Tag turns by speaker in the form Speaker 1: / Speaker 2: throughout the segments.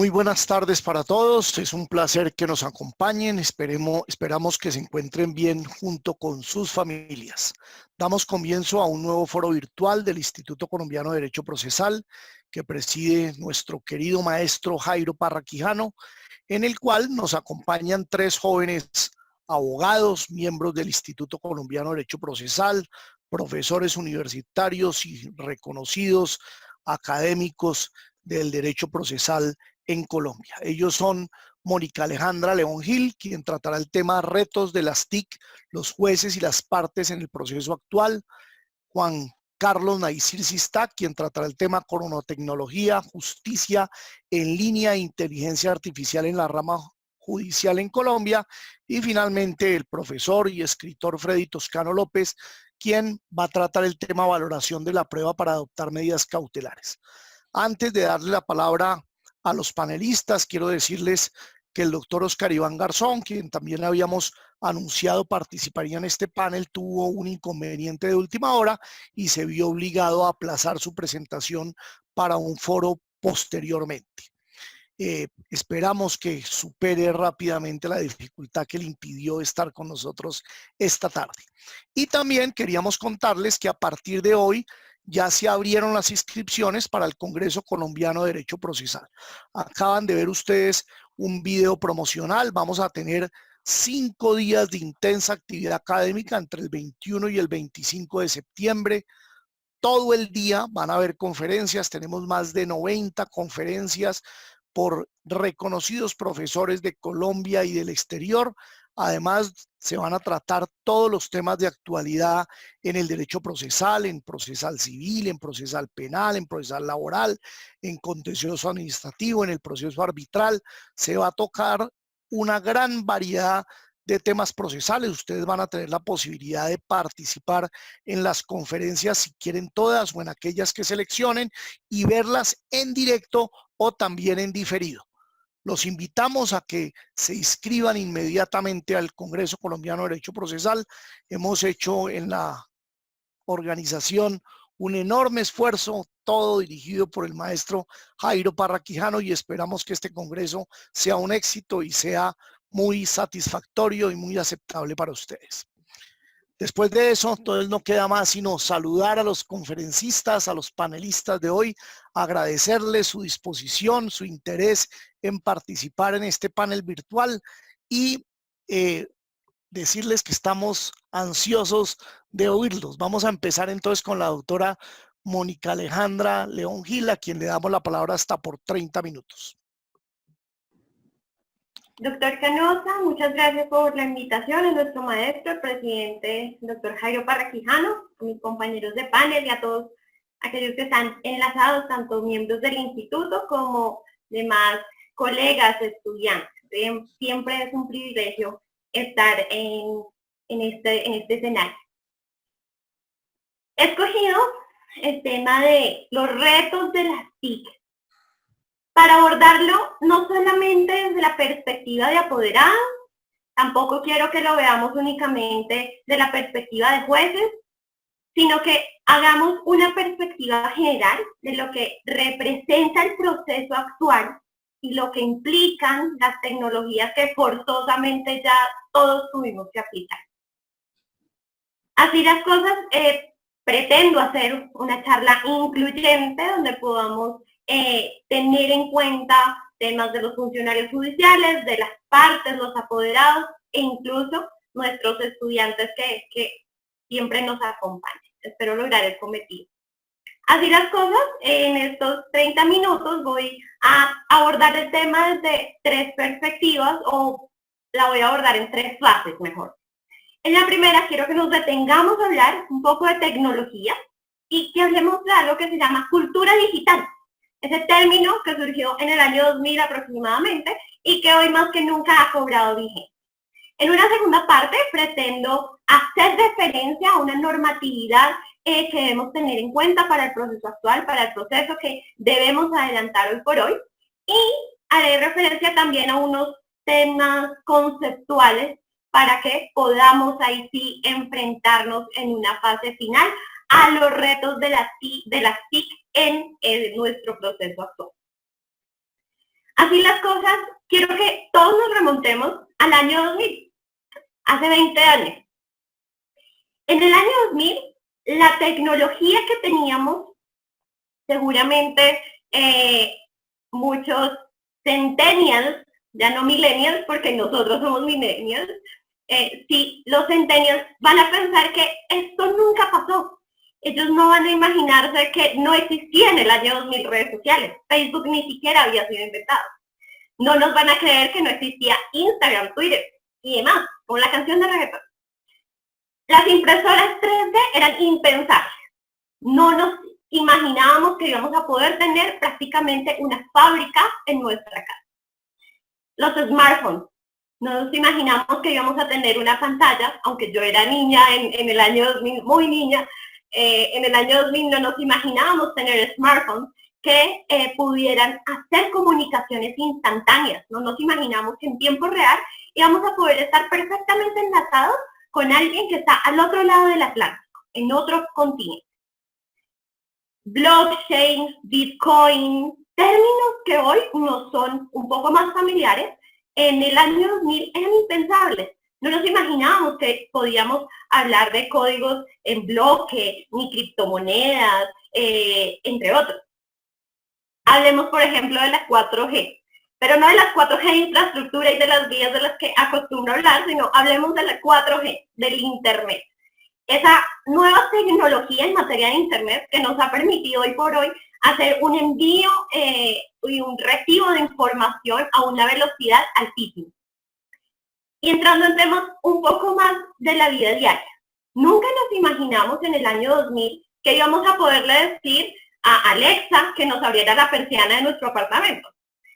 Speaker 1: Muy buenas tardes para todos. Es un placer que nos acompañen. Esperamos que se encuentren bien junto con sus familias. Damos comienzo a un nuevo foro virtual del Instituto Colombiano de Derecho Procesal que preside nuestro querido maestro Jairo Parra Quijano, en el cual nos acompañan 3 jóvenes abogados, miembros del Instituto Colombiano de Derecho Procesal, profesores universitarios y reconocidos académicos del derecho procesal en Colombia. Ellos son Mónica Alejandra León Gil, quien tratará el tema retos de las TIC, los jueces y las partes en el proceso actual. Juan Carlos Naisir Sistá, quien tratará el tema cronotecnología, justicia en línea e inteligencia artificial en la rama judicial en Colombia. Y finalmente el profesor y escritor Freddy Toscano López, quien va a tratar el tema valoración de la prueba para adoptar medidas cautelares. Antes de darle la palabra a los panelistas, quiero decirles que el doctor Oscar Iván Garzón, quien también habíamos anunciado participaría en este panel, tuvo un inconveniente de última hora y se vio obligado a aplazar su presentación para un foro posteriormente. Esperamos que supere rápidamente la dificultad que le impidió estar con nosotros esta tarde. Y también queríamos contarles que a partir de hoy ya se abrieron las inscripciones para el Congreso Colombiano de Derecho Procesal. Acaban de ver ustedes un video promocional. Vamos a tener 5 días de intensa actividad académica entre el 21 y el 25 de septiembre. Todo el día van a haber conferencias. Tenemos más de 90 conferencias por reconocidos profesores de Colombia y del exterior. Además, se van a tratar todos los temas de actualidad en el derecho procesal, en procesal civil, en procesal penal, en procesal laboral, en contencioso administrativo, en el proceso arbitral. Se va a tocar una gran variedad de temas procesales. Ustedes van a tener la posibilidad de participar en las conferencias, si quieren todas o en aquellas que seleccionen, y verlas en directo o también en diferido. Los invitamos a que se inscriban inmediatamente al Congreso Colombiano de Derecho Procesal. Hemos hecho en la organización un enorme esfuerzo, todo dirigido por el maestro Jairo Parra Quijano, y esperamos que este congreso sea un éxito y sea muy satisfactorio y muy aceptable para ustedes. Después de eso, entonces no queda más sino saludar a los conferencistas, a los panelistas de hoy, agradecerles su disposición, su interés en participar en este panel virtual y decirles que estamos ansiosos de oírlos. Vamos a empezar entonces con la doctora Mónica Alejandra León Gil, a quien le damos la palabra hasta por 30 minutos.
Speaker 2: Doctor Canosa, muchas gracias por la invitación, a nuestro maestro, el presidente, doctor Jairo Parra Quijano, a mis compañeros de panel y a todos aquellos que están enlazados, tanto miembros del instituto como demás colegas, estudiantes. Siempre es un privilegio estar en este escenario. He escogido el tema de los retos de las TIC para abordarlo no solamente desde la perspectiva de apoderados, tampoco quiero que lo veamos únicamente de la perspectiva de jueces, sino que hagamos una perspectiva general de lo que representa el proceso actual y lo que implican las tecnologías que forzosamente ya todos tuvimos que aplicar. Así las cosas, pretendo hacer una charla incluyente donde podamos tener en cuenta temas de los funcionarios judiciales, de las partes, los apoderados e incluso nuestros estudiantes que siempre nos acompañan. Espero lograr el cometido. Así las cosas, en estos 30 minutos voy a abordar el tema desde 3 perspectivas, o la voy a abordar en 3 fases mejor. En la primera quiero que nos detengamos a hablar un poco de tecnología y que hablemos de algo que se llama cultura digital. Ese término que surgió en el año 2000 aproximadamente y que hoy más que nunca ha cobrado vigencia. En una segunda parte pretendo hacer referencia a una normatividad que debemos tener en cuenta para el proceso actual, para el proceso que debemos adelantar hoy por hoy, y haré referencia también a unos temas conceptuales para que podamos ahí sí enfrentarnos en una fase final a los retos de las TIC en nuestro proceso actual. Así las cosas, quiero que todos nos remontemos al año 2000, hace 20 años. En el año 2000, la tecnología que teníamos, seguramente muchos centennials, ya no millennials, porque nosotros somos millennials, sí, los centennials van a pensar que esto nunca pasó. Ellos no van a imaginarse que no existía en el año 2000 redes sociales. Facebook ni siquiera había sido inventado. No nos van a creer que no existía Instagram, Twitter y demás, como la canción de reggaetón. Las impresoras 3D eran impensables. No nos imaginábamos que íbamos a poder tener prácticamente una fábrica en nuestra casa. Los smartphones. No nos imaginamos que íbamos a tener una pantalla, aunque yo era niña en el año 2000, muy niña, en el año 2000 no nos imaginábamos tener smartphones que pudieran hacer comunicaciones instantáneas. No nos imaginamos que en tiempo real íbamos a poder estar perfectamente enlazados con alguien que está al otro lado del Atlántico, en otro continente. Blockchain, Bitcoin, términos que hoy nos son un poco más familiares, en el año 2000 eran impensables. No nos imaginábamos que podíamos hablar de códigos en bloque, ni criptomonedas, entre otros. Hablemos, por ejemplo, de la 4G, pero no de las 4G de infraestructura y de las vías de las que acostumbro hablar, sino hablemos de la 4G, del Internet. Esa nueva tecnología en materia de Internet que nos ha permitido hoy por hoy hacer un envío y un recibo de información a una velocidad altísima. Y entrando en temas un poco más de la vida diaria. Nunca nos imaginamos en el año 2000 que íbamos a poderle decir a Alexa que nos abriera la persiana de nuestro apartamento,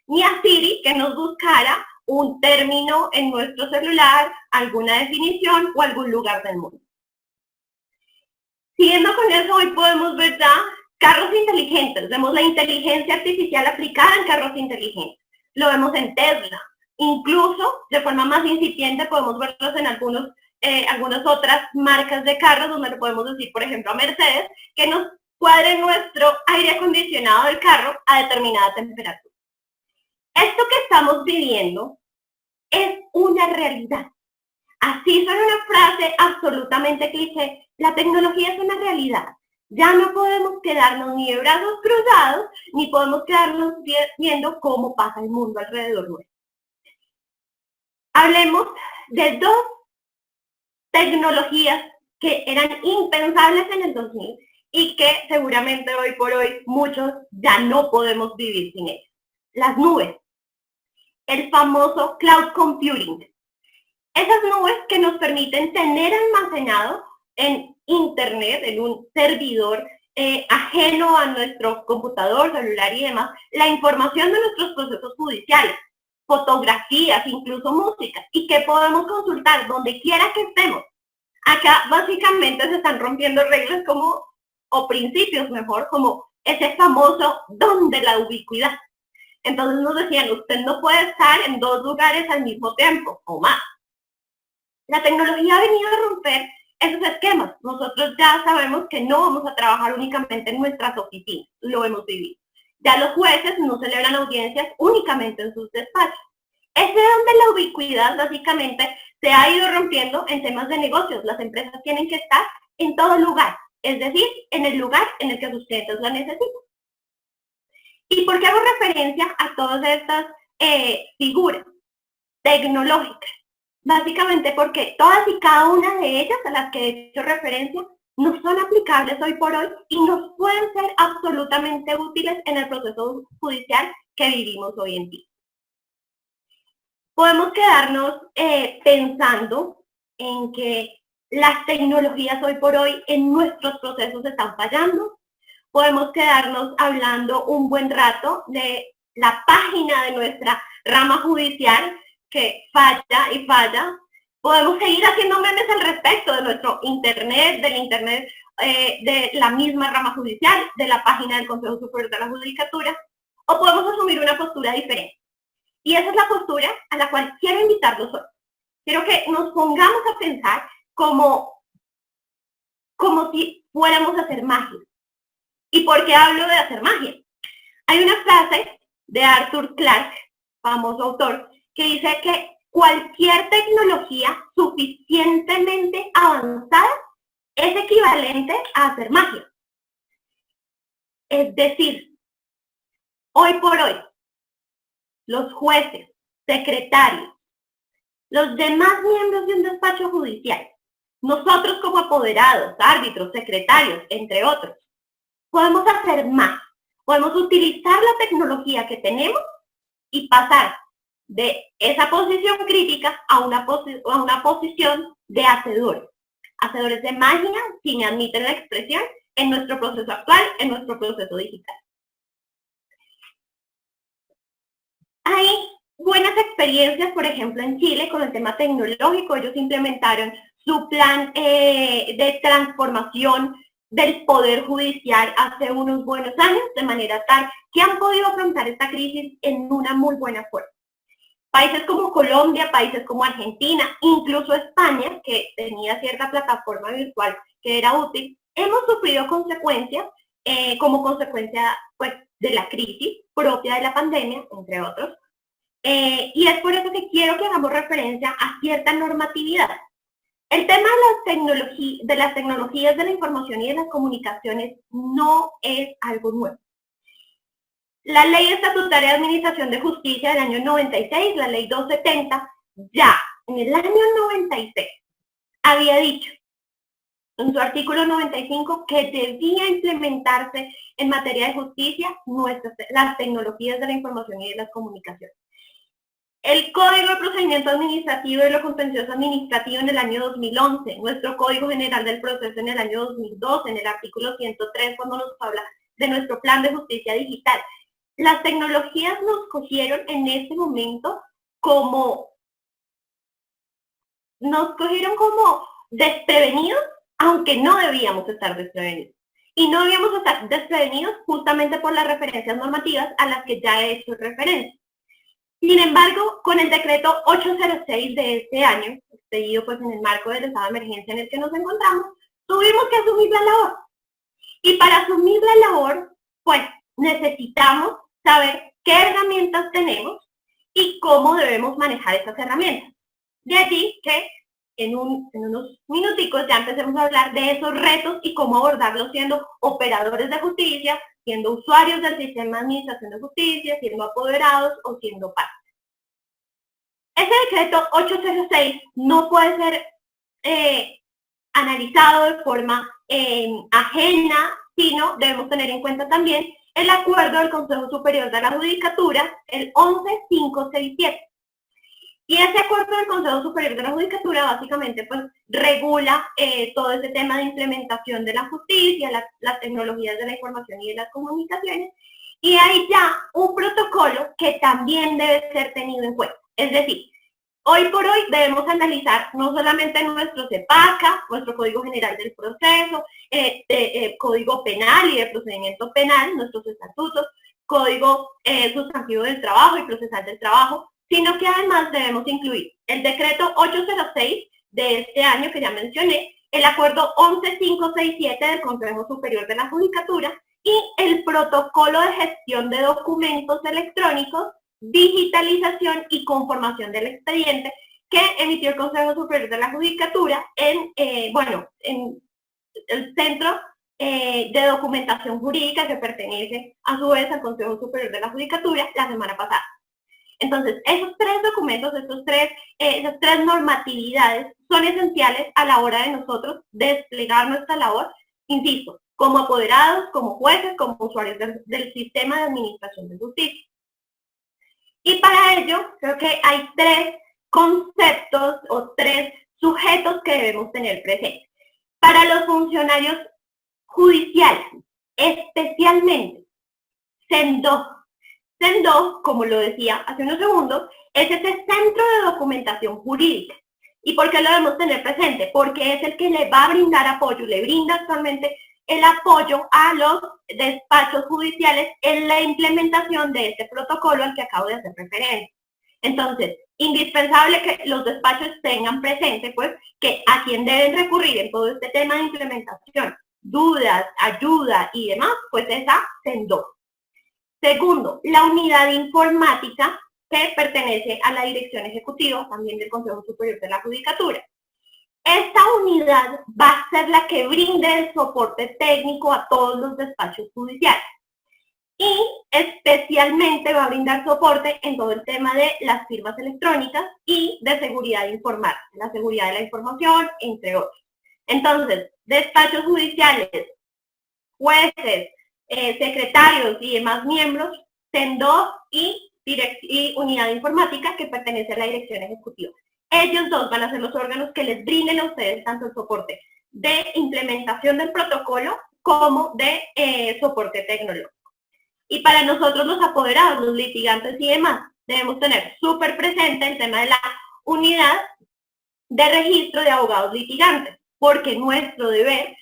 Speaker 2: ni a Siri que nos buscara un término en nuestro celular, alguna definición o algún lugar del mundo. Siguiendo con eso, hoy podemos ver ya carros inteligentes. Vemos la inteligencia artificial aplicada en carros inteligentes. Lo vemos en Tesla. Incluso, de forma más incipiente, podemos verlos en algunas otras marcas de carros, donde le podemos decir, por ejemplo, a Mercedes, que nos cuadre nuestro aire acondicionado del carro a determinada temperatura. Esto que estamos viviendo es una realidad. Así suena una frase absolutamente cliché. La tecnología es una realidad. Ya no podemos quedarnos ni de brazos cruzados, ni podemos quedarnos viendo cómo pasa el mundo alrededor nuestro. Hablemos de dos tecnologías que eran impensables en el 2000 y que seguramente hoy por hoy muchos ya no podemos vivir sin ellas. Las nubes. El famoso cloud computing. Esas nubes que nos permiten tener almacenado en Internet, en un servidor ajeno a nuestro computador, celular y demás, la información de nuestros procesos judiciales, fotografías, incluso música, y que podemos consultar donde quiera que estemos. Acá básicamente se están rompiendo reglas o principios mejor, como ese famoso don de la ubicuidad. Entonces nos decían, usted no puede estar en dos lugares al mismo tiempo, o más. La tecnología ha venido a romper esos esquemas. Nosotros ya sabemos que no vamos a trabajar únicamente en nuestras oficinas, lo hemos vivido. Ya los jueces no celebran audiencias únicamente en sus despachos. Ese don de la ubicuidad básicamente se ha ido rompiendo en temas de negocios. Las empresas tienen que estar en todo lugar, es decir, en el lugar en el que sus clientes la necesitan. ¿Y por qué hago referencia a todas estas figuras tecnológicas? Básicamente porque todas y cada una de ellas a las que he hecho referencia no son aplicables hoy por hoy y nos pueden ser absolutamente útiles en el proceso judicial que vivimos hoy en día. Podemos quedarnos pensando en que las tecnologías hoy por hoy en nuestros procesos están fallando. Podemos quedarnos hablando un buen rato de la página de nuestra rama judicial que falla y falla. Podemos seguir haciendo memes al respecto de nuestro internet, del internet de la misma rama judicial, de la página del Consejo Superior de la Judicatura, o podemos asumir una postura diferente. Y esa es la postura a la cual quiero invitarlos hoy. Quiero que nos pongamos a pensar como si fuéramos a hacer magia. ¿Y por qué hablo de hacer magia? Hay una frase de Arthur Clarke famoso autor, que dice que cualquier tecnología suficientemente avanzada es equivalente a hacer magia. Es decir, hoy por hoy, los jueces, secretarios, los demás miembros de un despacho judicial, nosotros como apoderados, árbitros, secretarios, entre otros, podemos hacer más. Podemos utilizar la tecnología que tenemos y pasar de esa posición crítica a una posición de hacedores. Hacedores de magia, si me admiten la expresión, en nuestro proceso actual, en nuestro proceso digital. Hay buenas experiencias, por ejemplo, en Chile con el tema tecnológico. Ellos implementaron su plan de transformación del Poder Judicial hace unos buenos años, de manera tal que han podido afrontar esta crisis en una muy buena forma. Países como Colombia, países como Argentina, incluso España, que tenía cierta plataforma virtual que era útil, hemos sufrido consecuencias como consecuencia pues, de la crisis propia de la pandemia, entre otros. Y es por eso que quiero que hagamos referencia a cierta normatividad. El tema de las tecnologías de la información y de las comunicaciones no es algo nuevo. La Ley Estatutaria de Administración de Justicia del año 96, la Ley 270, ya en el año 96 había dicho en su artículo 95 que debía implementarse en materia de justicia las tecnologías de la información y de las comunicaciones. El Código de Procedimiento Administrativo y de lo Contencioso Administrativo en el año 2011, nuestro Código General del Proceso en el año 2002, en el artículo 103, cuando nos habla de nuestro Plan de Justicia Digital. Las tecnologías nos cogieron en ese momento como desprevenidos, aunque no debíamos estar desprevenidos. Y no debíamos estar desprevenidos justamente por las referencias normativas a las que ya he hecho referencia. Sin embargo, con el decreto 806 de este año, expedido pues en el marco del estado de emergencia en el que nos encontramos, tuvimos que asumir la labor. Y para asumir la labor, pues necesitamos saber qué herramientas tenemos y cómo debemos manejar esas herramientas. De allí que en unos minuticos ya empecemos a hablar de esos retos y cómo abordarlos siendo operadores de justicia, siendo usuarios del sistema de administración de justicia, siendo apoderados o siendo parte. Ese decreto 806 no puede ser analizado de forma ajena, sino debemos tener en cuenta también el acuerdo del Consejo Superior de la Judicatura, el 11567. Y ese acuerdo del Consejo Superior de la Judicatura básicamente pues regula todo ese tema de implementación de la justicia, las tecnologías de la información y de las comunicaciones, y hay ya un protocolo que también debe ser tenido en cuenta. Es decir, hoy por hoy debemos analizar no solamente nuestro CEPACA, nuestro Código General del Proceso, Código Penal y de Procedimiento Penal, nuestros estatutos, Código Sustantivo del Trabajo y Procesal del Trabajo, sino que además debemos incluir el decreto 806 de este año que ya mencioné, el acuerdo 11567 del Consejo Superior de la Judicatura y el protocolo de gestión de documentos electrónicos, digitalización y conformación del expediente que emitió el Consejo Superior de la Judicatura en el Centro de Documentación Jurídica que pertenece a su vez al Consejo Superior de la Judicatura la semana pasada. Entonces, esos tres documentos, esas tres normatividades son esenciales a la hora de nosotros desplegar nuestra labor, insisto, como apoderados, como jueces, como usuarios del sistema de administración de justicia. Y para ello, creo que hay tres conceptos o tres sujetos que debemos tener presentes. Para los funcionarios judiciales, especialmente, SENDO. SENDO, como lo decía hace unos segundos, es ese centro de documentación jurídica. ¿Y por qué lo debemos tener presente? Porque es el que le va a brindar apoyo, le brinda actualmente el apoyo a los despachos judiciales en la implementación de este protocolo al que acabo de hacer referencia. Entonces, indispensable que los despachos tengan presente, pues, que a quien deben recurrir en todo este tema de implementación, dudas, ayuda y demás, pues es a SENDO. Segundo, la unidad informática que pertenece a la Dirección Ejecutiva, también del Consejo Superior de la Judicatura. Esta unidad va a ser la que brinde el soporte técnico a todos los despachos judiciales y especialmente va a brindar soporte en todo el tema de las firmas electrónicas y de seguridad informática, la seguridad de la información, entre otros. Entonces, despachos judiciales, jueces, secretarios y demás miembros, CEN2 y unidad informática que pertenece a la Dirección Ejecutiva. Ellos dos van a ser los órganos que les brinden a ustedes tanto el soporte de implementación del protocolo como de soporte tecnológico. Y para nosotros los apoderados, los litigantes y demás, debemos tener súper presente el tema de la unidad de registro de abogados litigantes, porque nuestro deber,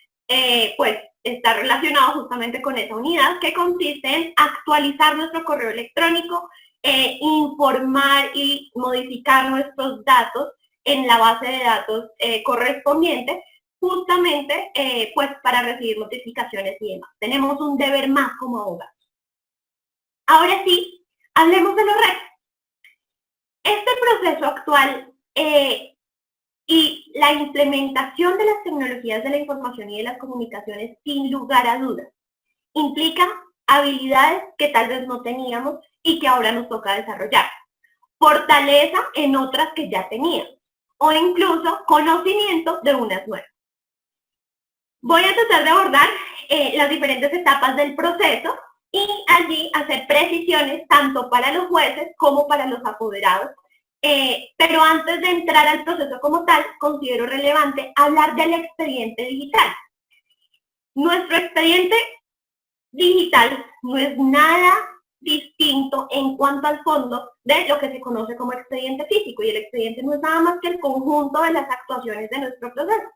Speaker 2: pues, está relacionado justamente con esa unidad que consiste en actualizar nuestro correo electrónico, informar y modificar nuestros datos en la base de datos correspondiente, justamente pues para recibir notificaciones y demás. Tenemos un deber más como abogados. Ahora sí, hablemos de los retos. Este proceso actual y la implementación de las tecnologías de la información y de las comunicaciones, sin lugar a dudas, implica habilidades que tal vez no teníamos y que ahora nos toca desarrollar. Fortaleza en otras que ya teníamos, o incluso conocimiento de unas nuevas. Voy a tratar de abordar las diferentes etapas del proceso y allí hacer precisiones tanto para los jueces como para los apoderados. Pero antes de entrar al proceso como tal, considero relevante hablar del expediente digital. Nuestro expediente digital no es nada distinto en cuanto al fondo de lo que se conoce como expediente físico, y el expediente no es nada más que el conjunto de las actuaciones de nuestro proceso.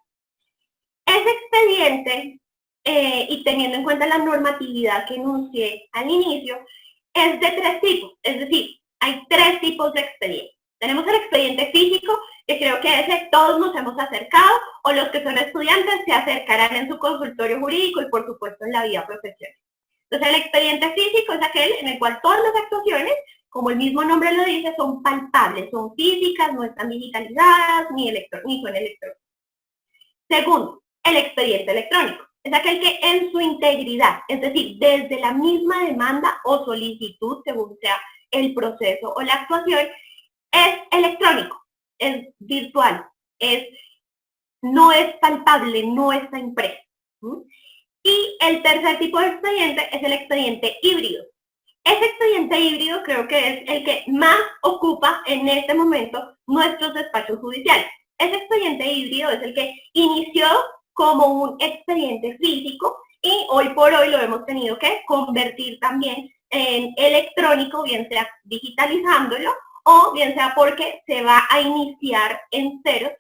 Speaker 2: Ese expediente, y teniendo en cuenta la normatividad que enuncié al inicio, es de 3 tipos, es decir, hay 3 tipos de expediente. Tenemos el expediente físico, que creo que a ese todos nos hemos acercado, o los que son estudiantes se acercarán en su consultorio jurídico y por supuesto en la vida profesional. Entonces el expediente físico es aquel en el cual todas las actuaciones, como el mismo nombre lo dice, son palpables, son físicas, no están digitalizadas ni son electrónicas. Segundo, el expediente electrónico. Es aquel que en su integridad, es decir, desde la misma demanda o solicitud, según sea el proceso o la actuación, es electrónico, es virtual, no es palpable, no está impreso. Y el tercer tipo de expediente es el expediente híbrido. Ese expediente híbrido creo que es el que más ocupa en este momento nuestros despachos judiciales. Ese expediente híbrido es el que inició como un expediente físico y hoy por hoy lo hemos tenido que convertir también en electrónico, bien sea digitalizándolo o bien sea porque se va a iniciar en cero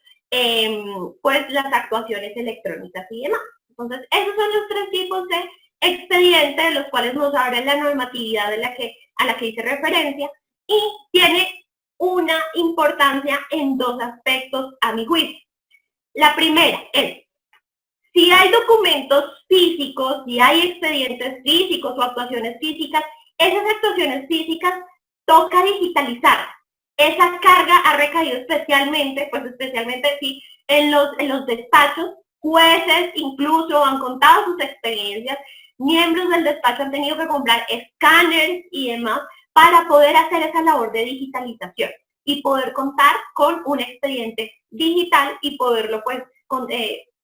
Speaker 2: pues las actuaciones electrónicas y demás. Entonces, esos son los 3 tipos de expedientes, de los cuales nos abre la normatividad a la que hice referencia, y tiene una importancia en 2 aspectos a mi juicio. La primera es, si hay documentos físicos, si hay expedientes físicos o actuaciones físicas, esas actuaciones físicas toca digitalizar. Esa carga ha recaído especialmente sí, en los despachos. Jueces incluso han contado sus experiencias, miembros del despacho han tenido que comprar escáneres y demás para poder hacer esa labor de digitalización y poder contar con un expediente digital y poderlo pues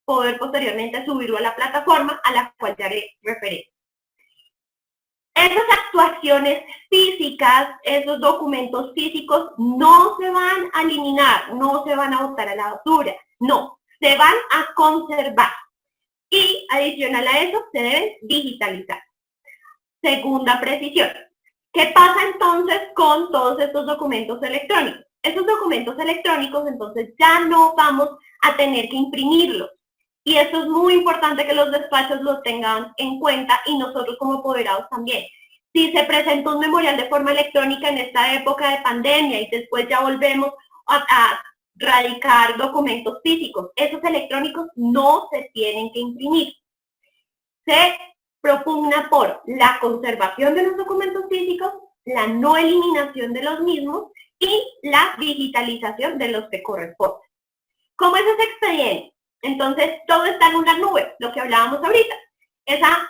Speaker 2: poder posteriormente subirlo a la plataforma a la cual ya haré referencia. Esas actuaciones físicas, esos documentos físicos no se van a eliminar, no se van a botar a la basura, no, se van a conservar y adicional a eso se deben digitalizar. Segunda precisión, ¿qué pasa entonces con todos estos documentos electrónicos? Esos documentos electrónicos entonces ya no vamos a tener que imprimirlos. Y esto es muy importante que los despachos lo tengan en cuenta y nosotros como apoderados también. Si se presenta un memorial de forma electrónica en esta época de pandemia y después ya volvemos a radicar documentos físicos, esos electrónicos no se tienen que imprimir. Se propugna por la conservación de los documentos físicos la no eliminación de los mismos y la digitalización de los que corresponden. ¿Cómo es ese expediente? Entonces, todo está en una nube, lo que hablábamos ahorita. Esa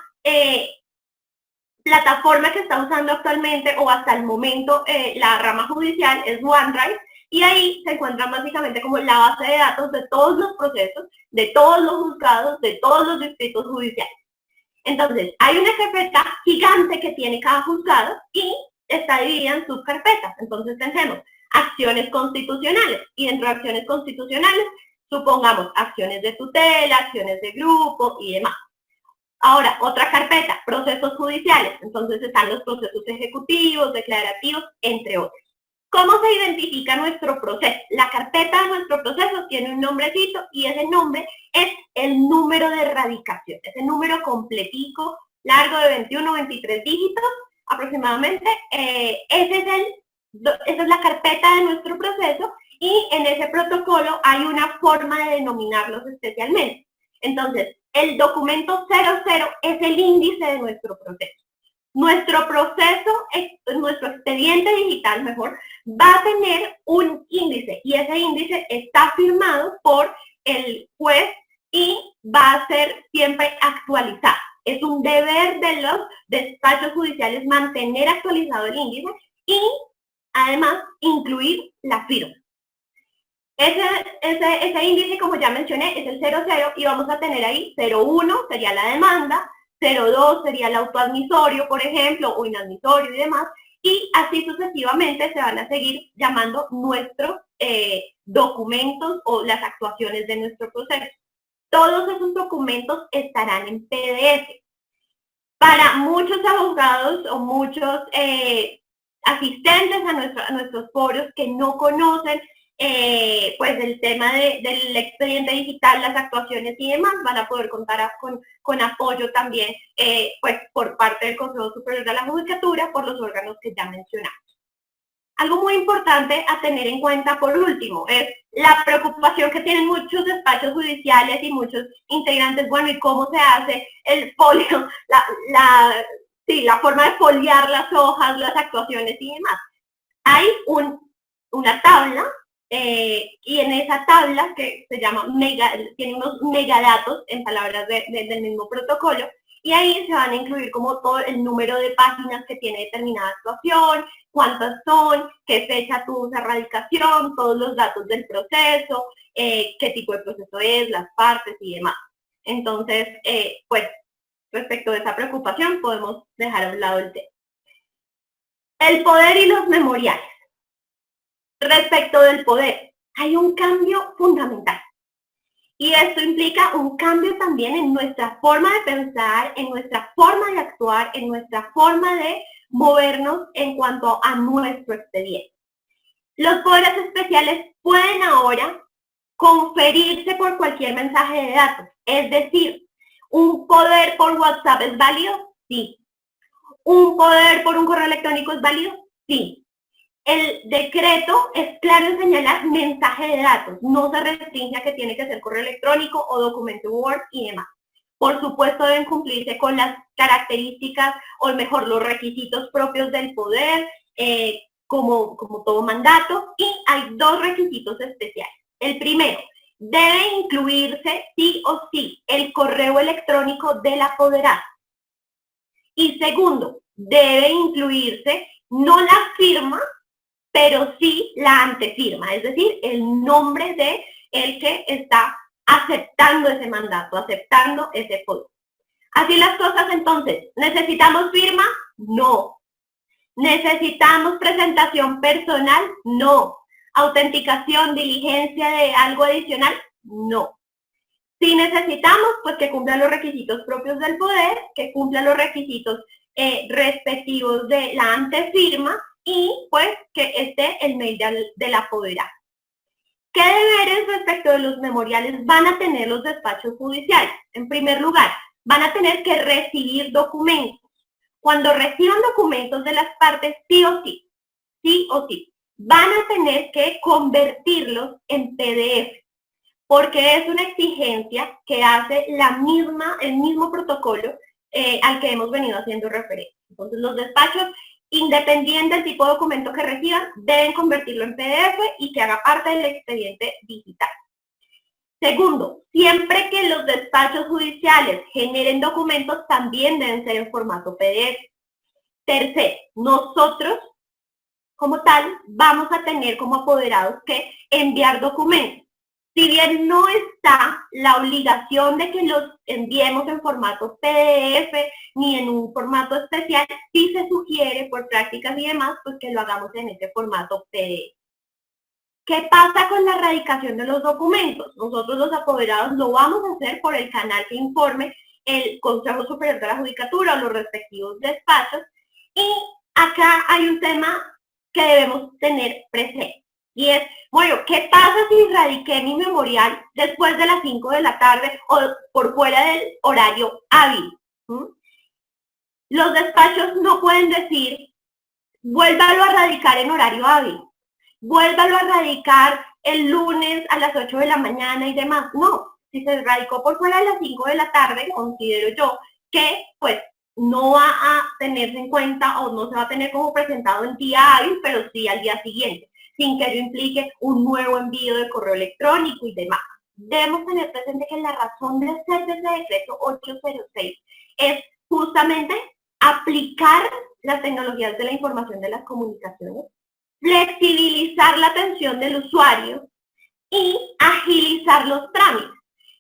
Speaker 2: plataforma que está usando actualmente o hasta el momento la rama judicial es OneDrive, y ahí se encuentra básicamente como la base de datos de todos los procesos, de todos los juzgados, de todos los distritos judiciales. Entonces, hay una carpeta gigante que tiene cada juzgado y está dividida en subcarpetas. Entonces, pensemos, acciones constitucionales, y dentro de acciones constitucionales, supongamos acciones de tutela, acciones de grupo y demás. Ahora, otra carpeta, procesos judiciales. Entonces están los procesos ejecutivos, declarativos, entre otros. ¿Cómo se identifica nuestro proceso? La carpeta de nuestro proceso tiene un nombrecito y ese nombre es el número de radicación. Ese número completico, largo de 21 o 23 dígitos aproximadamente. Esa es la carpeta de nuestro proceso, y en ese protocolo hay una forma de denominarlos especialmente. Entonces, el documento 00 es el índice de nuestro proceso. Nuestro proceso, nuestro expediente digital, mejor, va a tener un índice, y ese índice está firmado por el juez y va a ser siempre actualizado. Es un deber de los despachos judiciales mantener actualizado el índice y además incluir la firma. Ese índice, como ya mencioné, es el 00, y vamos a tener ahí 01 sería la demanda, 02 sería el autoadmisorio, por ejemplo, o inadmisorio y demás, y así sucesivamente se van a seguir llamando nuestros documentos o las actuaciones de nuestro proceso. Todos esos documentos estarán en PDF. Para muchos abogados o muchos asistentes a nuestros foros que no conocen pues el tema del expediente digital, las actuaciones y demás, van a poder contar con apoyo también pues por parte del Consejo Superior de la Judicatura, por los órganos que ya mencionamos. Algo muy importante a tener en cuenta, por último, es la preocupación que tienen muchos despachos judiciales y muchos integrantes. Bueno, ¿y cómo se hace el folio, la forma de foliar las hojas, las actuaciones y demás? Hay una tabla, y en esa tabla, que se llama tiene unos megadatos en palabras del mismo protocolo, y ahí se van a incluir como todo el número de páginas que tiene determinada actuación, cuántas son, qué fecha tuvo esa radicación, todos los datos del proceso, qué tipo de proceso es, las partes y demás. Entonces, pues, respecto de esa preocupación, podemos dejar a un lado el tema. El poder y los memoriales. Respecto del poder, hay un cambio fundamental. Y esto implica un cambio también en nuestra forma de pensar, en nuestra forma de actuar, en nuestra forma de movernos en cuanto a nuestro expediente. Los poderes especiales pueden ahora conferirse por cualquier mensaje de datos. Es decir, ¿un poder por WhatsApp es válido? Sí. ¿Un poder por un correo electrónico es válido? Sí. El decreto es claro en señalar mensaje de datos, no se restringe a que tiene que ser correo electrónico o documento Word y demás. Por supuesto deben cumplirse con las características, o mejor, los requisitos propios del poder, como todo mandato, y hay dos requisitos especiales. El primero, debe incluirse sí o sí el correo electrónico del apoderado. Y segundo, debe incluirse no la firma, pero sí la antefirma, es decir, el nombre de el que está aceptando ese mandato, aceptando ese poder. Así las cosas, entonces, ¿necesitamos firma? No. ¿Necesitamos presentación personal? No. ¿Autenticación, diligencia de algo adicional? No. Si necesitamos, pues que cumpla los requisitos propios del poder, que cumpla los requisitos respectivos de la antefirma, y pues que esté el mail del apoderado. ¿Qué deberes respecto de los memoriales van a tener los despachos judiciales? En primer lugar, van a tener que recibir documentos. Cuando reciban documentos de las partes, sí o sí, van a tener que convertirlos en PDF, porque es una exigencia que hace el mismo protocolo al que hemos venido haciendo referencia. Entonces, los despachos independiente del tipo de documento que reciban, deben convertirlo en PDF y que haga parte del expediente digital. Segundo, siempre que los despachos judiciales generen documentos, también deben ser en formato PDF. Tercero, nosotros, como tal, vamos a tener como apoderados que enviar documentos. Si bien no está la obligación de que los enviemos en formato PDF ni en un formato especial, sí se sugiere por prácticas y demás, pues que lo hagamos en este formato PDF. ¿Qué pasa con la radicación de los documentos? Nosotros los apoderados lo vamos a hacer por el canal que informe el Consejo Superior de la Judicatura o los respectivos despachos. Y acá hay un tema que debemos tener presente. Y es, bueno, ¿qué pasa si radiqué mi memorial después de las 5 de la tarde o por fuera del horario hábil? Los despachos no pueden decir, vuélvalo a radicar en horario hábil, vuélvalo a radicar el lunes a las 8 de la mañana y demás. No, si se radicó por fuera de las 5 de la tarde, considero yo que pues no va a tenerse en cuenta o no se va a tener como presentado en día hábil, pero sí al día siguiente, sin que ello implique un nuevo envío de correo electrónico y demás. Debemos tener presente que la razón de ser de ese decreto 806 es justamente aplicar las tecnologías de la información de las comunicaciones, flexibilizar la atención del usuario y agilizar los trámites.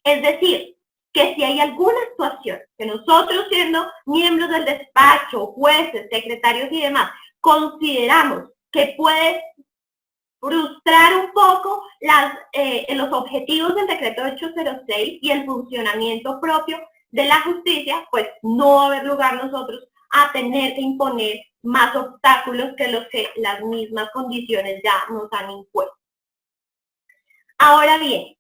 Speaker 2: Es decir, que si hay alguna actuación que nosotros, siendo miembros del despacho, jueces, secretarios y demás, consideramos que puede frustrar un poco los objetivos del decreto 806 y el funcionamiento propio de la justicia, pues no va a haber lugar nosotros a tener que imponer más obstáculos que los que las mismas condiciones ya nos han impuesto. Ahora bien,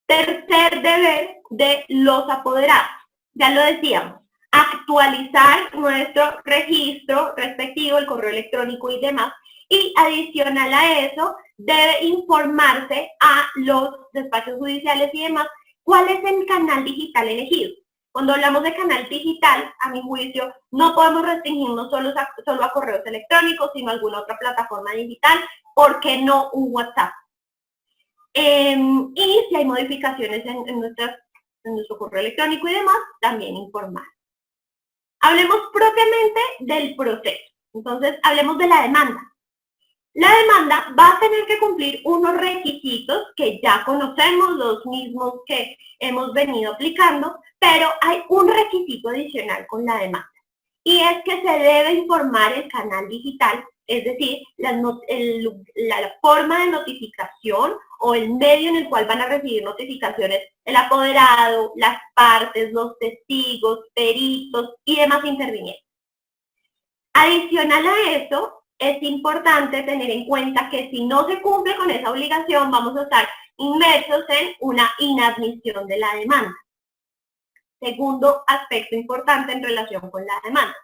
Speaker 2: tercer deber de los apoderados, ya lo decíamos, actualizar nuestro registro respectivo, el correo electrónico y demás, y adicional a eso, debe informarse a los despachos judiciales y demás cuál es el canal digital elegido. Cuando hablamos de canal digital, a mi juicio, no podemos restringirnos solo a correos electrónicos, sino a alguna otra plataforma digital, ¿por qué no un WhatsApp? Y si hay modificaciones en nuestro correo electrónico y demás, también informar. Hablemos propiamente del proceso. Entonces, hablemos de la demanda. La demanda va a tener que cumplir unos requisitos que ya conocemos, los mismos que hemos venido aplicando, pero hay un requisito adicional con la demanda. Y es que se debe informar el canal digital, es decir, la forma de notificación o el medio en el cual van a recibir notificaciones el apoderado, las partes, los testigos, peritos y demás intervinientes. Adicional a eso, es importante tener en cuenta que si no se cumple con esa obligación, vamos a estar inmersos en una inadmisión de la demanda. Segundo aspecto importante en relación con la demanda.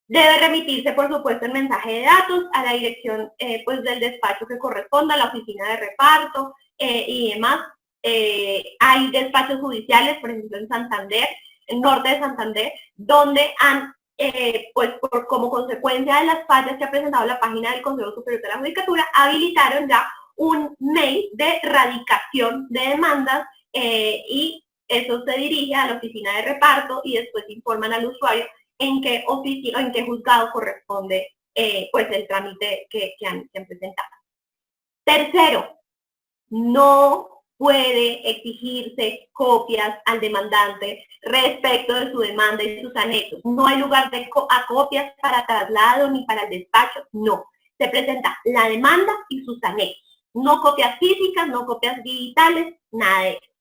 Speaker 2: Debe remitirse, por supuesto, el mensaje de datos a la dirección pues, del despacho que corresponda, a la oficina de reparto y demás. Hay despachos judiciales, por ejemplo, en Santander, en norte de Santander, donde han pues como consecuencia de las fallas que ha presentado la página del Consejo Superior de la Judicatura, habilitaron ya un mail de radicación de demandas y eso se dirige a la oficina de reparto y después informan al usuario en qué oficina o en qué juzgado corresponde pues el trámite que han presentado. Tercero, no puede exigirse copias al demandante respecto de su demanda y sus anexos. No hay lugar a copias para traslado ni para el despacho, no. Se presenta la demanda y sus anexos. No copias físicas, no copias digitales, nada de eso.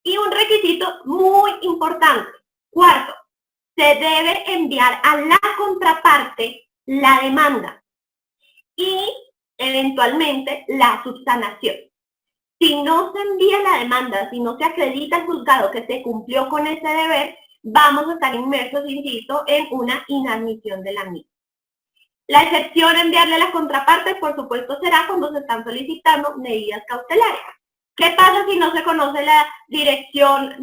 Speaker 2: Y un requisito muy importante. Cuarto, se debe enviar a la contraparte la demanda y eventualmente la subsanación. Si no se envía la demanda, si no se acredita al juzgado que se cumplió con ese deber, vamos a estar inmersos, insisto, en una inadmisión de la misma. La excepción a enviarle a la contraparte, por supuesto, será cuando se están solicitando medidas cautelares. ¿Qué pasa si no se conoce la dirección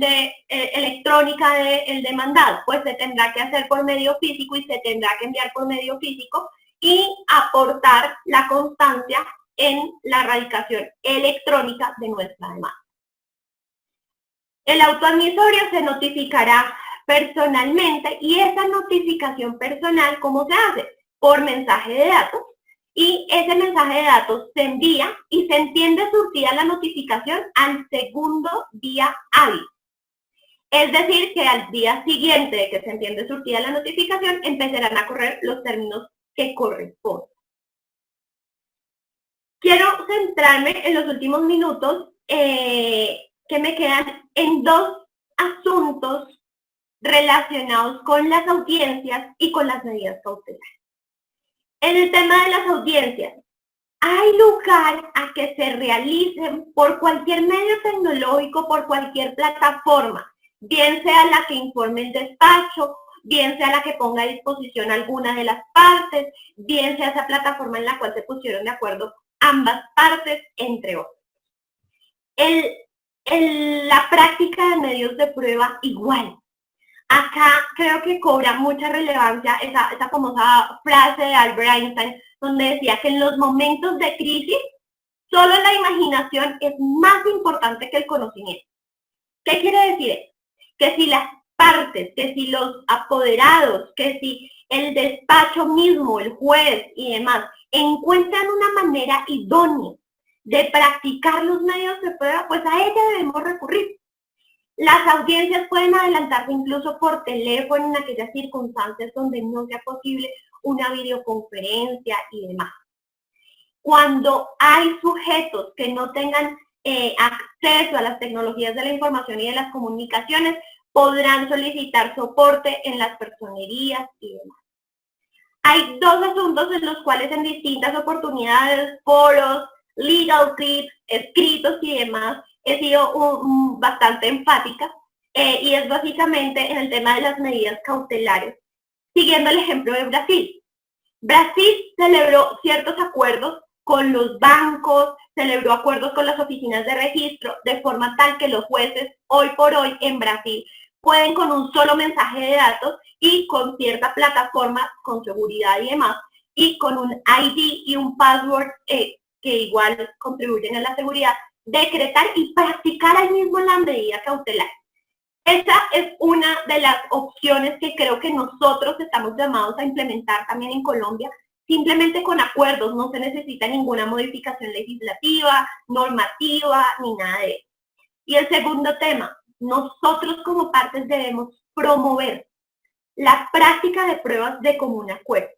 Speaker 2: electrónica del demandado? Pues se tendrá que hacer por medio físico y se tendrá que enviar por medio físico y aportar la constancia en la radicación electrónica de nuestra demanda. El autoadmisorio se notificará personalmente y esa notificación personal, ¿cómo se hace? Por mensaje de datos. Y ese mensaje de datos se envía y se entiende surtida la notificación al segundo día hábil. Es decir, que al día siguiente de que se entiende surtida la notificación, empezarán a correr los términos que corresponden. Quiero centrarme en los últimos minutos que me quedan en dos asuntos relacionados con las audiencias y con las medidas cautelares. En el tema de las audiencias, hay lugar a que se realicen por cualquier medio tecnológico, por cualquier plataforma, bien sea la que informe el despacho, bien sea la que ponga a disposición alguna de las partes, bien sea esa plataforma en la cual se pusieron de acuerdo ambas partes, entre otros. La práctica de medios de prueba igual. Acá creo que cobra mucha relevancia esa famosa frase de Albert Einstein, donde decía que en los momentos de crisis, solo la imaginación es más importante que el conocimiento. ¿Qué quiere decir eso? Que si las partes, que si los apoderados, que si el despacho mismo, el juez y demás, encuentran una manera idónea de practicar los medios de prueba, pues a ella debemos recurrir. Las audiencias pueden adelantarse incluso por teléfono en aquellas circunstancias donde no sea posible una videoconferencia y demás. Cuando hay sujetos que no tengan acceso a las tecnologías de la información y de las comunicaciones, podrán solicitar soporte en las personerías y demás. Hay dos asuntos en los cuales en distintas oportunidades, foros, legal tips, escritos y demás, he sido bastante enfática y es básicamente en el tema de las medidas cautelares. Siguiendo el ejemplo de Brasil. Brasil celebró ciertos acuerdos con los bancos, celebró acuerdos con las oficinas de registro, de forma tal que los jueces hoy por hoy en Brasil pueden con un solo mensaje de datos y con cierta plataforma con seguridad y demás, y con un ID y un password que igual contribuyen a la seguridad, decretar y practicar ahí mismo la medida cautelar. Esa es una de las opciones que creo que nosotros estamos llamados a implementar también en Colombia. Simplemente con acuerdos, no se necesita ninguna modificación legislativa, normativa, ni nada de eso. Y el segundo tema, nosotros como partes debemos promover la práctica de pruebas de común acuerdo.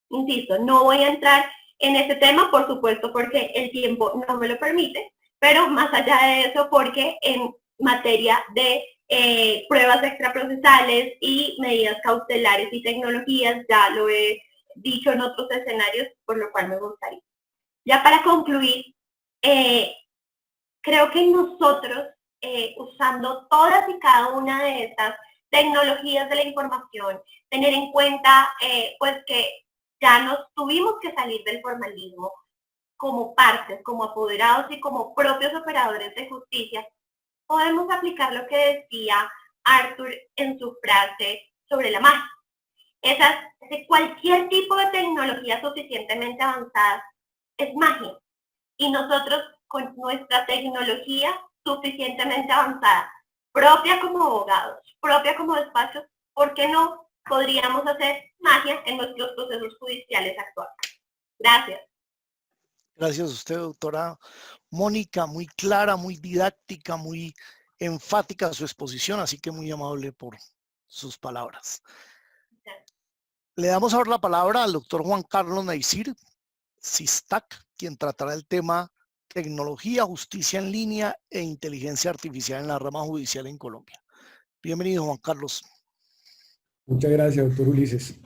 Speaker 2: Insisto, no voy a entrar en ese tema, por supuesto, porque el tiempo no me lo permite, pero más allá de eso, porque en materia de pruebas extraprocesales y medidas cautelares y tecnologías, ya lo he dicho en otros escenarios, por lo cual me gustaría. Ya para concluir, creo que nosotros, usando todas y cada una de estas tecnologías de la información, tener en cuenta pues que ya nos tuvimos que salir del formalismo como partes, como apoderados y como propios operadores de justicia, podemos aplicar lo que decía Arthur en su frase sobre la magia. De cualquier tipo de tecnología suficientemente avanzada es magia. Y nosotros con nuestra tecnología suficientemente avanzada, propia como abogados, propia como despachos, ¿por qué no podríamos hacer magia en nuestros procesos judiciales actuales? Gracias.
Speaker 1: Gracias a usted, doctora Mónica, muy clara, muy didáctica, muy enfática su exposición, así que muy amable por sus palabras. Le damos ahora la palabra al doctor Juan Carlos Naisir, SISTAC, quien tratará el tema tecnología, justicia en línea e inteligencia artificial en la rama judicial en Colombia. Bienvenido, Juan Carlos.
Speaker 3: Muchas gracias, doctor Ulises.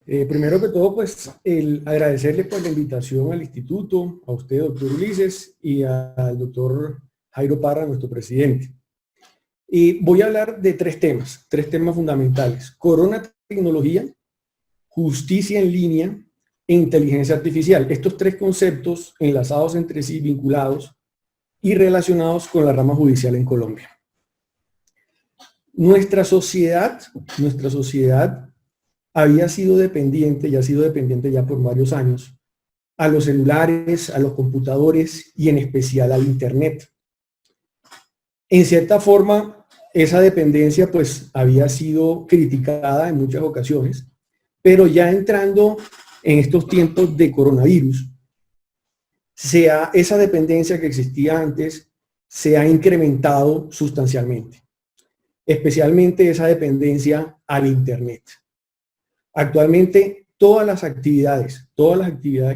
Speaker 3: Primero que todo, pues, agradecerle por la invitación al instituto, a usted, doctor Ulises, y al doctor Jairo Parra, nuestro presidente. Y voy a hablar de tres temas fundamentales: corona tecnología, justicia en línea e inteligencia artificial. Estos tres conceptos enlazados entre sí, vinculados, y relacionados con la rama judicial en Colombia. Nuestra sociedad había sido dependiente, y ha sido dependiente ya por varios años, a los celulares, a los computadores y en especial al Internet. En cierta forma, esa dependencia pues había sido criticada en muchas ocasiones, pero ya entrando en estos tiempos de coronavirus, esa dependencia que existía antes se ha incrementado sustancialmente, especialmente esa dependencia al Internet. Actualmente, todas las actividades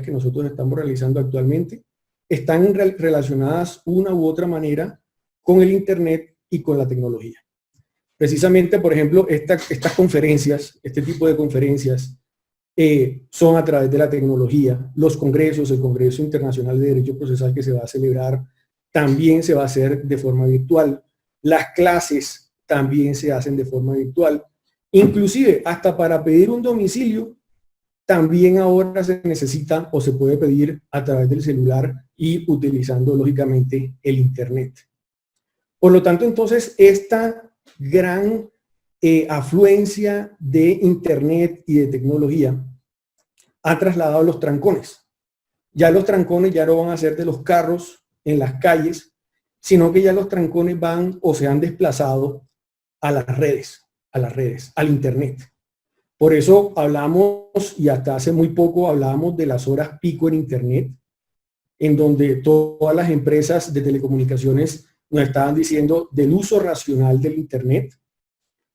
Speaker 3: que nosotros estamos realizando actualmente están relacionadas una u otra manera con el Internet y con la tecnología. Precisamente, por ejemplo, estas conferencias, este tipo de conferencias, son a través de la tecnología. Los congresos, el Congreso Internacional de Derecho Procesal que se va a celebrar, también se va a hacer de forma virtual. Las clases también se hacen de forma virtual. Inclusive, hasta para pedir un domicilio, también ahora se necesita o se puede pedir a través del celular y utilizando, lógicamente, el Internet. Por lo tanto, entonces, esta gran afluencia de Internet y de tecnología ha trasladado los trancones. Ya los trancones ya no van a ser de los carros en las calles, sino que ya los trancones van o se han desplazado a las redes, al Internet. Por eso hablamos, y hasta hace muy poco hablábamos de las horas pico en Internet, en donde todas las empresas de telecomunicaciones nos estaban diciendo del uso racional del Internet,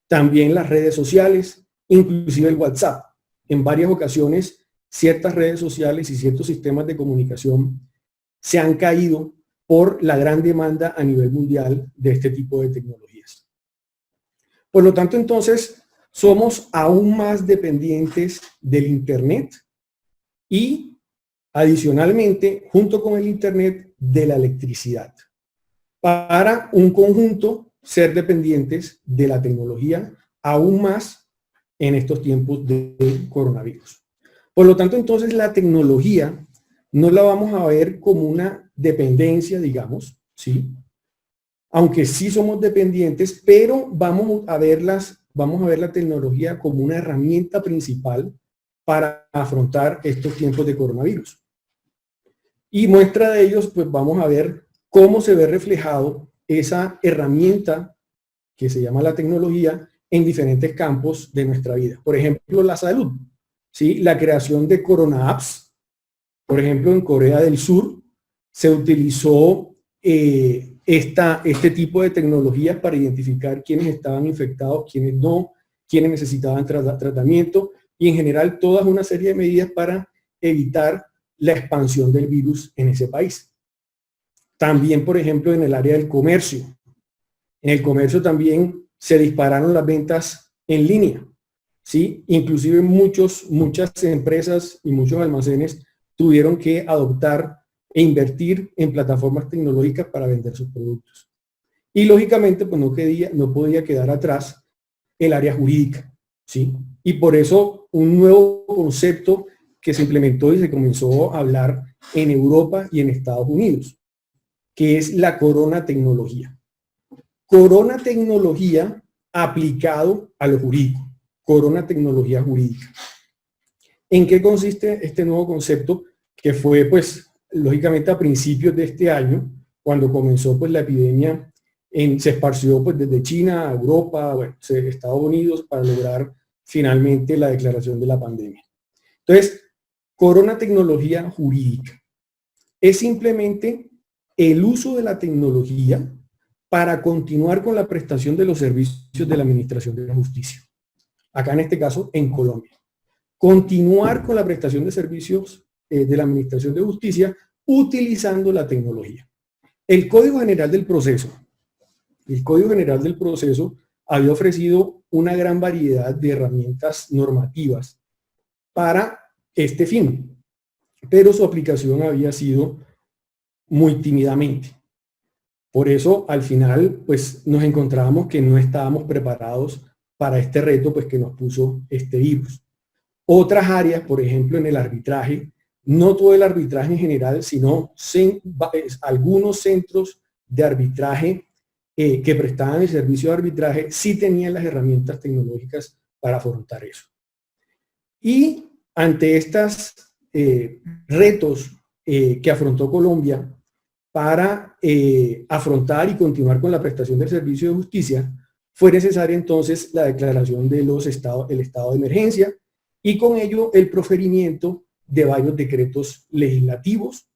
Speaker 3: también las redes sociales, inclusive el WhatsApp. En varias ocasiones, ciertas redes sociales y ciertos sistemas de comunicación se han caído por la gran demanda a nivel mundial de este tipo de tecnologías. Por lo tanto, entonces, somos aún más dependientes del Internet y, adicionalmente, junto con el Internet, de la electricidad. Para un conjunto, ser dependientes de la tecnología aún más en estos tiempos de coronavirus. Por lo tanto, entonces, la tecnología no la vamos a ver como una dependencia, digamos, ¿sí? Aunque sí somos dependientes, pero vamos a ver la tecnología como una herramienta principal para afrontar estos tiempos de coronavirus. Y muestra de ellos, pues vamos a ver cómo se ve reflejado esa herramienta que se llama la tecnología en diferentes campos de nuestra vida. Por ejemplo, la salud, ¿sí? La creación de Corona Apps. Por ejemplo, en Corea del Sur se utilizó este tipo de tecnologías para identificar quiénes estaban infectados, quiénes no, quiénes necesitaban tratamiento y en general toda una serie de medidas para evitar la expansión del virus en ese país. También, por ejemplo, en el área del comercio. En el comercio también se dispararon las ventas en línea, ¿sí? Inclusive muchas empresas y muchos almacenes tuvieron que adoptar e invertir en plataformas tecnológicas para vender sus productos. Y lógicamente, pues no podía quedar atrás el área jurídica, ¿sí? Y por eso un nuevo concepto que se implementó y se comenzó a hablar en Europa y en Estados Unidos, que es la corona tecnología. Corona tecnología aplicado a lo jurídico, corona tecnología jurídica. ¿En qué consiste este nuevo concepto? Que fue, pues, lógicamente a principios de este año, cuando comenzó pues la epidemia, se esparció pues desde China a Europa, bueno, Estados Unidos, para lograr finalmente la declaración de la pandemia. Entonces, corona tecnología jurídica es simplemente el uso de la tecnología para continuar con la prestación de los servicios de la Administración de la Justicia. Acá en este caso, en Colombia. Continuar con la prestación de servicios de la Administración de Justicia utilizando la tecnología. El Código General del Proceso había ofrecido una gran variedad de herramientas normativas para este fin, pero su aplicación había sido muy tímidamente. Por eso, al final, pues nos encontrábamos que no estábamos preparados para este reto pues, que nos puso este virus. Otras áreas, por ejemplo, en el arbitraje, no todo el arbitraje en general, sino algunos centros de arbitraje que prestaban el servicio de arbitraje sí tenían las herramientas tecnológicas para afrontar eso. Y ante estos retos que afrontó Colombia para afrontar y continuar con la prestación del servicio de justicia, fue necesaria entonces la declaración de el estado de emergencia y con ello el proferimiento de varios decretos legislativos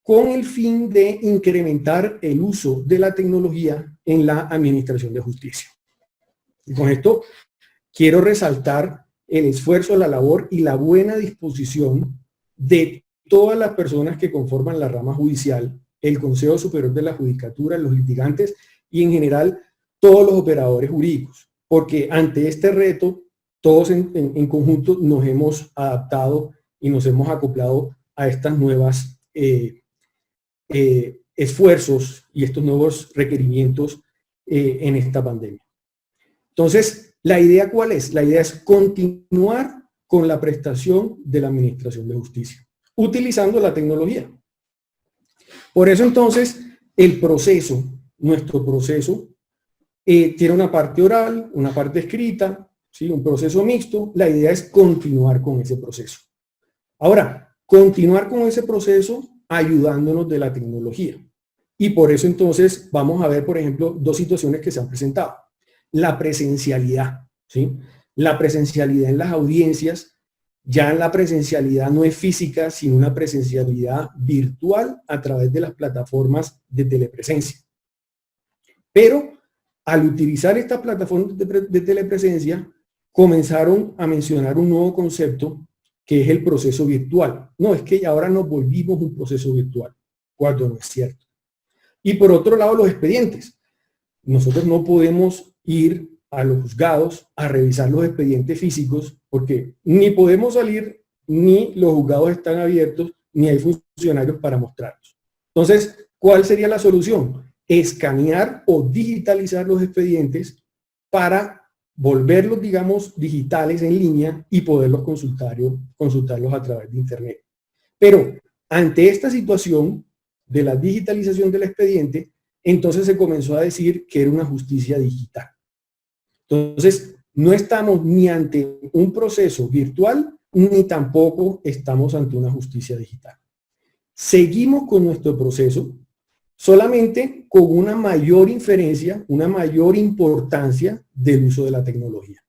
Speaker 3: con el fin de incrementar el uso de la tecnología en la administración de justicia. Y con esto quiero resaltar el esfuerzo, la labor y la buena disposición de todas las personas que conforman la rama judicial, el Consejo Superior de la Judicatura, los litigantes y en general todos los operadores jurídicos, porque ante este reto todos en conjunto nos hemos adaptado y nos hemos acoplado a estas nuevas esfuerzos y estos nuevos requerimientos en esta pandemia. Entonces, ¿la idea cuál es? La idea es continuar con la prestación de la administración de justicia, utilizando la tecnología. Por eso entonces, el proceso, nuestro proceso, tiene una parte oral, una parte escrita, ¿sí? Un proceso mixto. La idea es continuar con ese proceso. Ahora, continuar con ese proceso ayudándonos de la tecnología. Y por eso entonces vamos a ver, por ejemplo, dos situaciones que se han presentado. La presencialidad, ¿sí? La presencialidad en las audiencias, ya la presencialidad no es física, sino una presencialidad virtual a través de las plataformas de telepresencia. Pero al utilizar estas plataformas de telepresencia, comenzaron a mencionar un nuevo concepto que es el proceso virtual. No, es que ahora nos volvimos un proceso virtual, cuando no es cierto. Y por otro lado, los expedientes. Nosotros no podemos ir a los juzgados a revisar los expedientes físicos porque ni podemos salir, ni los juzgados están abiertos, ni hay funcionarios para mostrarlos. Entonces, ¿cuál sería la solución? Escanear o digitalizar los expedientes para volverlos, digamos, digitales en línea y poderlos consultarlos a través de Internet. Pero ante esta situación de la digitalización del expediente, entonces se comenzó a decir que era una justicia digital. Entonces, no estamos ni ante un proceso virtual, ni tampoco estamos ante una justicia digital. Seguimos con nuestro proceso, solamente con una mayor inferencia, una mayor importancia del uso de la tecnología.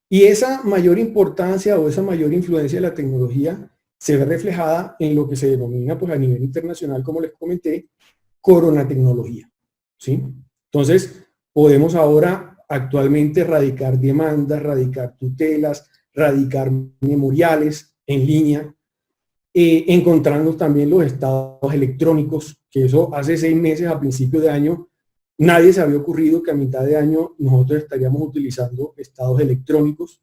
Speaker 3: Y esa mayor importancia o esa mayor influencia de la tecnología se ve reflejada en lo que se denomina, pues a nivel internacional, como les comenté, coronatecnología, ¿sí? Entonces, podemos ahora actualmente radicar demandas, radicar tutelas, radicar memoriales en línea, encontrando también los estados electrónicos, que eso hace 6 meses, a principio de año, nadie se había ocurrido que a mitad de año nosotros estaríamos utilizando estados electrónicos.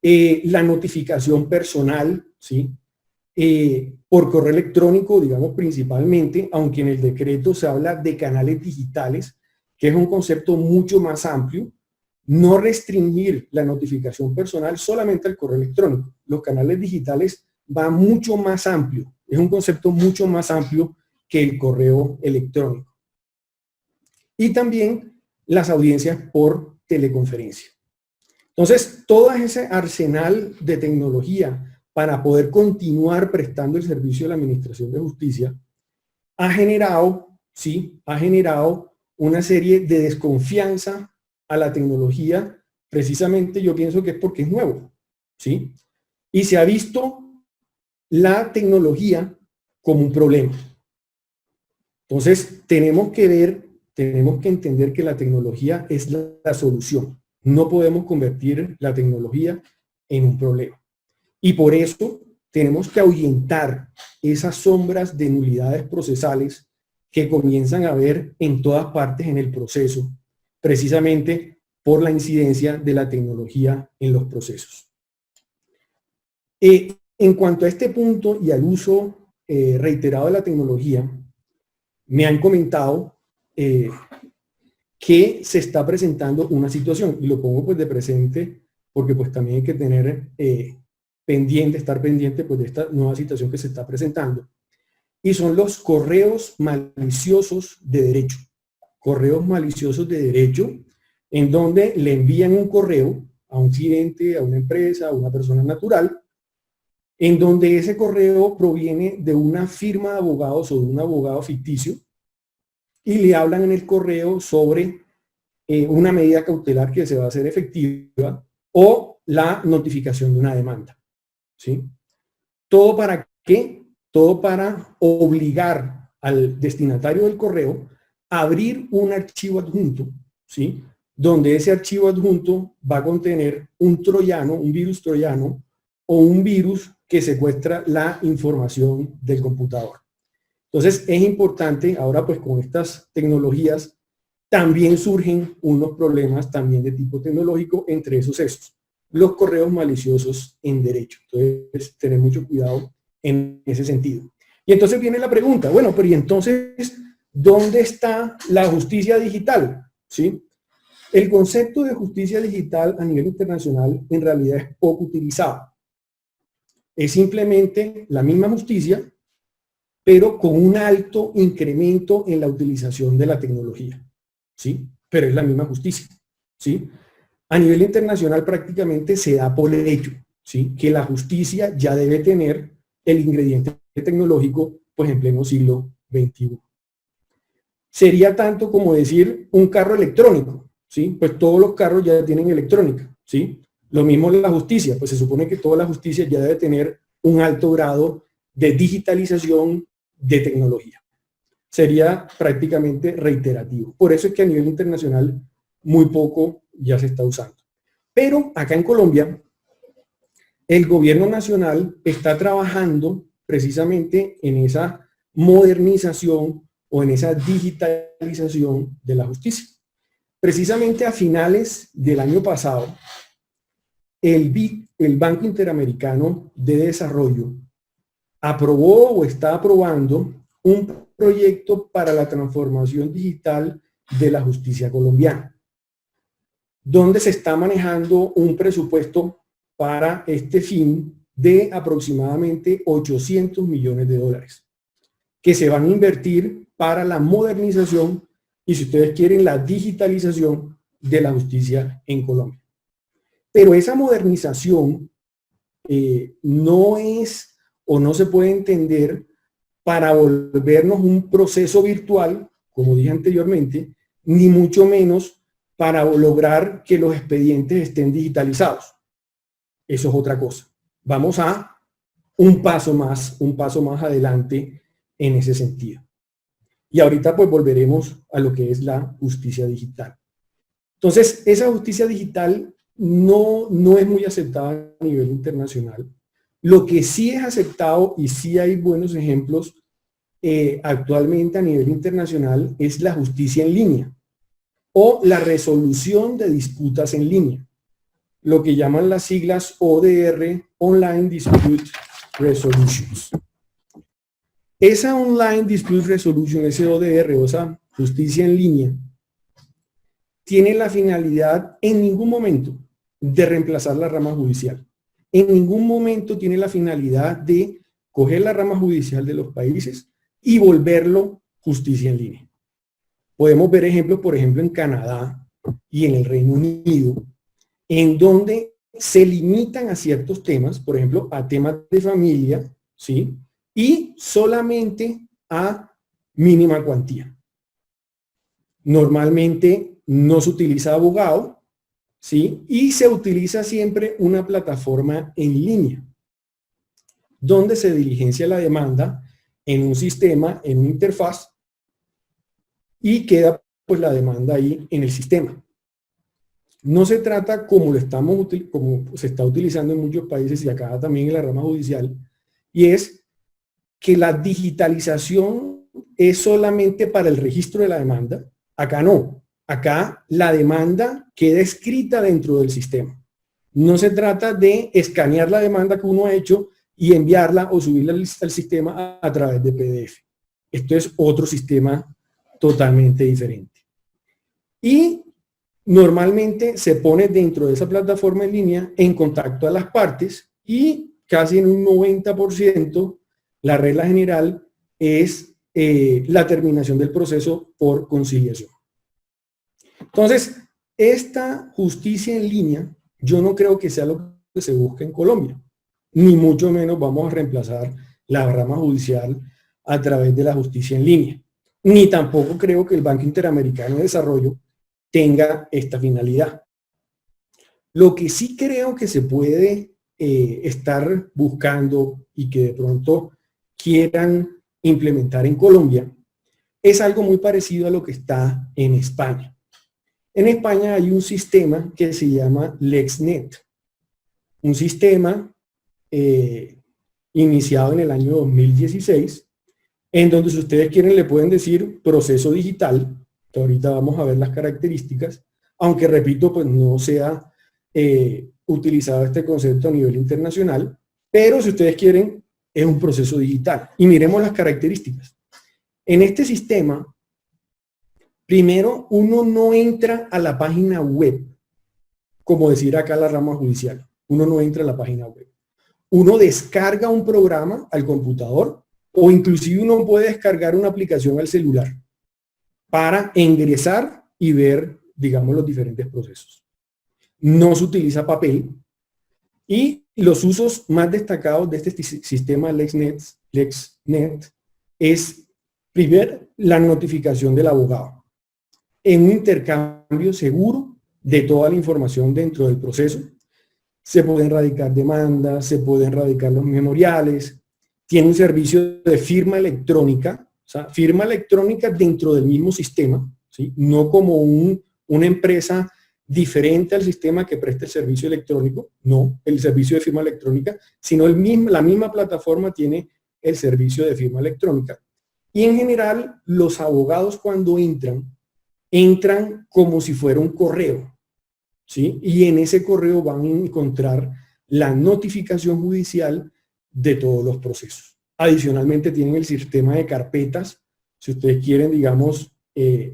Speaker 3: La notificación personal, ¿sí? Por correo electrónico, digamos principalmente, aunque en el decreto se habla de canales digitales, que es un concepto mucho más amplio, no restringir la notificación personal solamente al correo electrónico. Los canales digitales va mucho más amplio, es un concepto mucho más amplio que el correo electrónico. Y también las audiencias por teleconferencia. Entonces, todo ese arsenal de tecnología para poder continuar prestando el servicio de la administración de justicia ha generado, sí, ha generado una serie de desconfianza a la tecnología, precisamente yo pienso que es porque es nuevo, ¿sí? Y se ha visto la tecnología como un problema. Entonces, tenemos que entender que la tecnología es la solución. No podemos convertir la tecnología en un problema. Y por eso tenemos que ahuyentar esas sombras de nulidades procesales que comienzan a ver en todas partes en el proceso, precisamente por la incidencia de la tecnología en los procesos. En cuanto a este punto y al uso reiterado de la tecnología, me han comentado que se está presentando una situación, y lo pongo pues de presente porque pues también hay que tener estar pendiente pues de esta nueva situación que se está presentando. y son los correos maliciosos de derecho. Correos maliciosos de derecho, en donde le envían un correo a un cliente, a una empresa, a una persona natural, en donde ese correo proviene de una firma de abogados o de un abogado ficticio, y le hablan en el correo sobre una medida cautelar que se va a hacer efectiva o la notificación de una demanda. ¿Sí? ¿Todo para qué? Todo para obligar al destinatario del correo a abrir un archivo adjunto, ¿sí? Donde ese archivo adjunto va a contener un troyano, un virus troyano, o un virus que secuestra la información del computador. Entonces es importante, ahora pues con estas tecnologías, también surgen unos problemas también de tipo tecnológico, entre esos estos, los correos maliciosos en derecho. Entonces, tener mucho cuidado en ese sentido. Y entonces viene la pregunta, bueno, pero ¿y entonces dónde está la justicia digital? ¿Sí? El concepto de justicia digital a nivel internacional en realidad es poco utilizado. Es simplemente la misma justicia, pero con un alto incremento en la utilización de la tecnología. ¿Sí? Pero es la misma justicia. ¿Sí? A nivel internacional prácticamente se da por hecho, ¿sí? Que la justicia ya debe tener el ingrediente tecnológico, pues en pleno siglo XXI. Sería tanto como decir un carro electrónico, ¿sí? Pues todos los carros ya tienen electrónica, ¿sí? Lo mismo la justicia, pues se supone que toda la justicia ya debe tener un alto grado de digitalización de tecnología. Sería prácticamente reiterativo. Por eso es que a nivel internacional muy poco ya se está usando. Pero acá en Colombia, el gobierno nacional está trabajando precisamente en esa modernización o en esa digitalización de la justicia. Precisamente a finales del año pasado, el BID, el Banco Interamericano de Desarrollo, aprobó o está aprobando un proyecto para la transformación digital de la justicia colombiana, donde se está manejando un presupuesto para este fin de aproximadamente 800 millones de dólares, que se van a invertir para la modernización y, si ustedes quieren, la digitalización de la justicia en Colombia. Pero esa modernización no es o no se puede entender para volvernos un proceso virtual, como dije anteriormente, ni mucho menos para lograr que los expedientes estén digitalizados. Eso es otra cosa. Vamos a un paso más adelante en ese sentido. Y ahorita pues volveremos a lo que es la justicia digital. Entonces, esa justicia digital no es muy aceptada a nivel internacional. Lo que sí es aceptado y sí hay buenos ejemplos actualmente a nivel internacional es la justicia en línea o la resolución de disputas en línea, lo que llaman las siglas ODR, Online Dispute Resolutions. Esa Online Dispute Resolution, ese ODR o esa justicia en línea, tiene la finalidad en ningún momento de reemplazar la rama judicial. En ningún momento tiene la finalidad de coger la rama judicial de los países y volverlo justicia en línea. Podemos ver ejemplos, por ejemplo, en Canadá y en el Reino Unido, en donde se limitan a ciertos temas, por ejemplo, a temas de familia, ¿sí? Y solamente a mínima cuantía. Normalmente no se utiliza abogado, ¿sí? Y se utiliza siempre una plataforma en línea, donde se diligencia la demanda en un sistema, en una interfaz, y queda pues la demanda ahí en el sistema. No se trata como se está utilizando en muchos países y acá también en la rama judicial, y es que la digitalización es solamente para el registro de la demanda. Acá no. Acá la demanda queda escrita dentro del sistema. No se trata de escanear la demanda que uno ha hecho y enviarla o subirla al sistema a través de PDF. Esto es otro sistema totalmente diferente. Y normalmente se pone dentro de esa plataforma en línea en contacto a las partes y casi en un 90% la regla general es la terminación del proceso por conciliación. Entonces, esta justicia en línea, yo no creo que sea lo que se busca en Colombia, ni mucho menos vamos a reemplazar la rama judicial a través de la justicia en línea, ni tampoco creo que el Banco Interamericano de Desarrollo tenga esta finalidad. Lo que sí creo que se puede estar buscando y que de pronto quieran implementar en Colombia es algo muy parecido a lo que está en España. En España hay un sistema que se llama LexNet, un sistema iniciado en el año 2016, en donde si ustedes quieren le pueden decir proceso digital, que ahorita vamos a ver las características, aunque repito, pues no sea utilizado este concepto a nivel internacional, pero si ustedes quieren, es un proceso digital. Y miremos las características. En este sistema, primero, uno no entra a la página web, como decir acá la rama judicial. Uno no entra a la página web. Uno descarga un programa al computador o inclusive uno puede descargar una aplicación al celular para ingresar y ver, digamos, los diferentes procesos. No se utiliza papel y los usos más destacados de este sistema LexNet es, primero, la notificación del abogado en un intercambio seguro de toda la información dentro del proceso. Se pueden radicar demandas, se pueden radicar los memoriales, tiene un servicio de firma electrónica, o sea, firma electrónica dentro del mismo sistema, ¿sí? No como una empresa diferente al sistema que presta el servicio electrónico, no, el servicio de firma electrónica, sino la misma plataforma tiene el servicio de firma electrónica. Y en general, los abogados cuando entran como si fuera un correo, ¿sí? Y en ese correo van a encontrar la notificación judicial de todos los procesos. Adicionalmente tienen el sistema de carpetas, si ustedes quieren, digamos,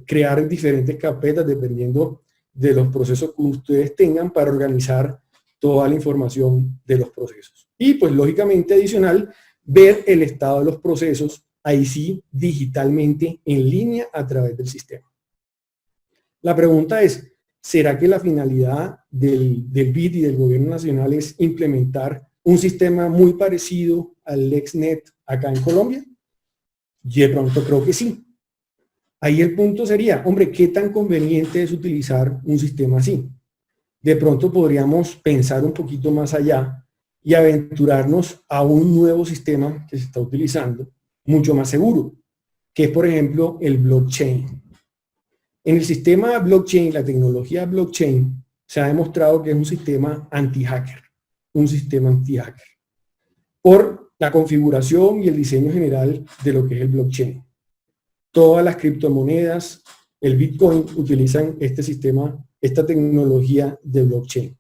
Speaker 3: crear diferentes carpetas dependiendo de los procesos que ustedes tengan para organizar toda la información de los procesos. Y pues lógicamente adicional, ver el estado de los procesos, ahí sí, digitalmente en línea a través del sistema. La pregunta es, ¿será que la finalidad del BID y del gobierno nacional es implementar un sistema muy parecido al LexNet acá en Colombia? Yo de pronto creo que sí. Ahí el punto sería, hombre, ¿qué tan conveniente es utilizar un sistema así? De pronto podríamos pensar un poquito más allá y aventurarnos a un nuevo sistema que se está utilizando, mucho más seguro, que es, por ejemplo, el blockchain. En el sistema blockchain, la tecnología blockchain, se ha demostrado que es un sistema anti-hacker, por la configuración y el diseño general de lo que es el blockchain. Todas las criptomonedas, el Bitcoin, utilizan este sistema, esta tecnología de blockchain.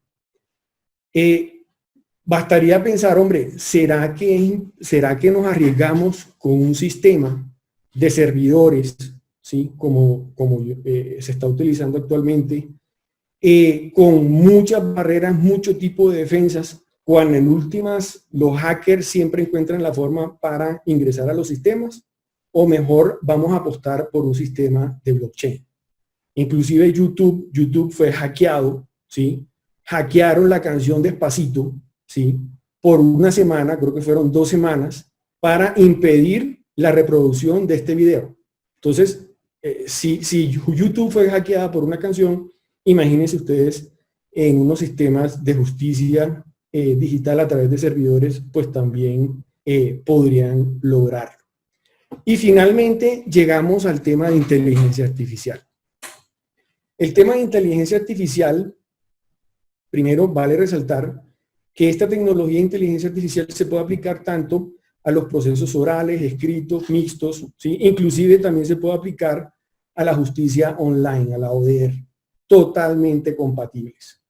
Speaker 3: Bastaría pensar, hombre, ¿será que nos arriesgamos con un sistema de servidores, ¿sí? como se está utilizando actualmente, con muchas barreras, mucho tipo de defensas, cuando en últimas los hackers siempre encuentran la forma para ingresar a los sistemas? O mejor vamos a apostar por un sistema de blockchain. Inclusive YouTube fue hackeado, ¿sí? Hackearon la canción Despacito, ¿sí? Por una semana, creo que fueron 2 semanas, para impedir la reproducción de este video. Entonces, si YouTube fue hackeada por una canción, imagínense ustedes en unos sistemas de justicia digital a través de servidores, pues también podrían lograrlo. Y finalmente llegamos al tema de inteligencia artificial. El tema de inteligencia artificial, primero vale resaltar que esta tecnología de inteligencia artificial se puede aplicar tanto a los procesos orales, escritos, mixtos, ¿sí? Inclusive también se puede aplicar a la justicia online, a la ODR, totalmente compatibles.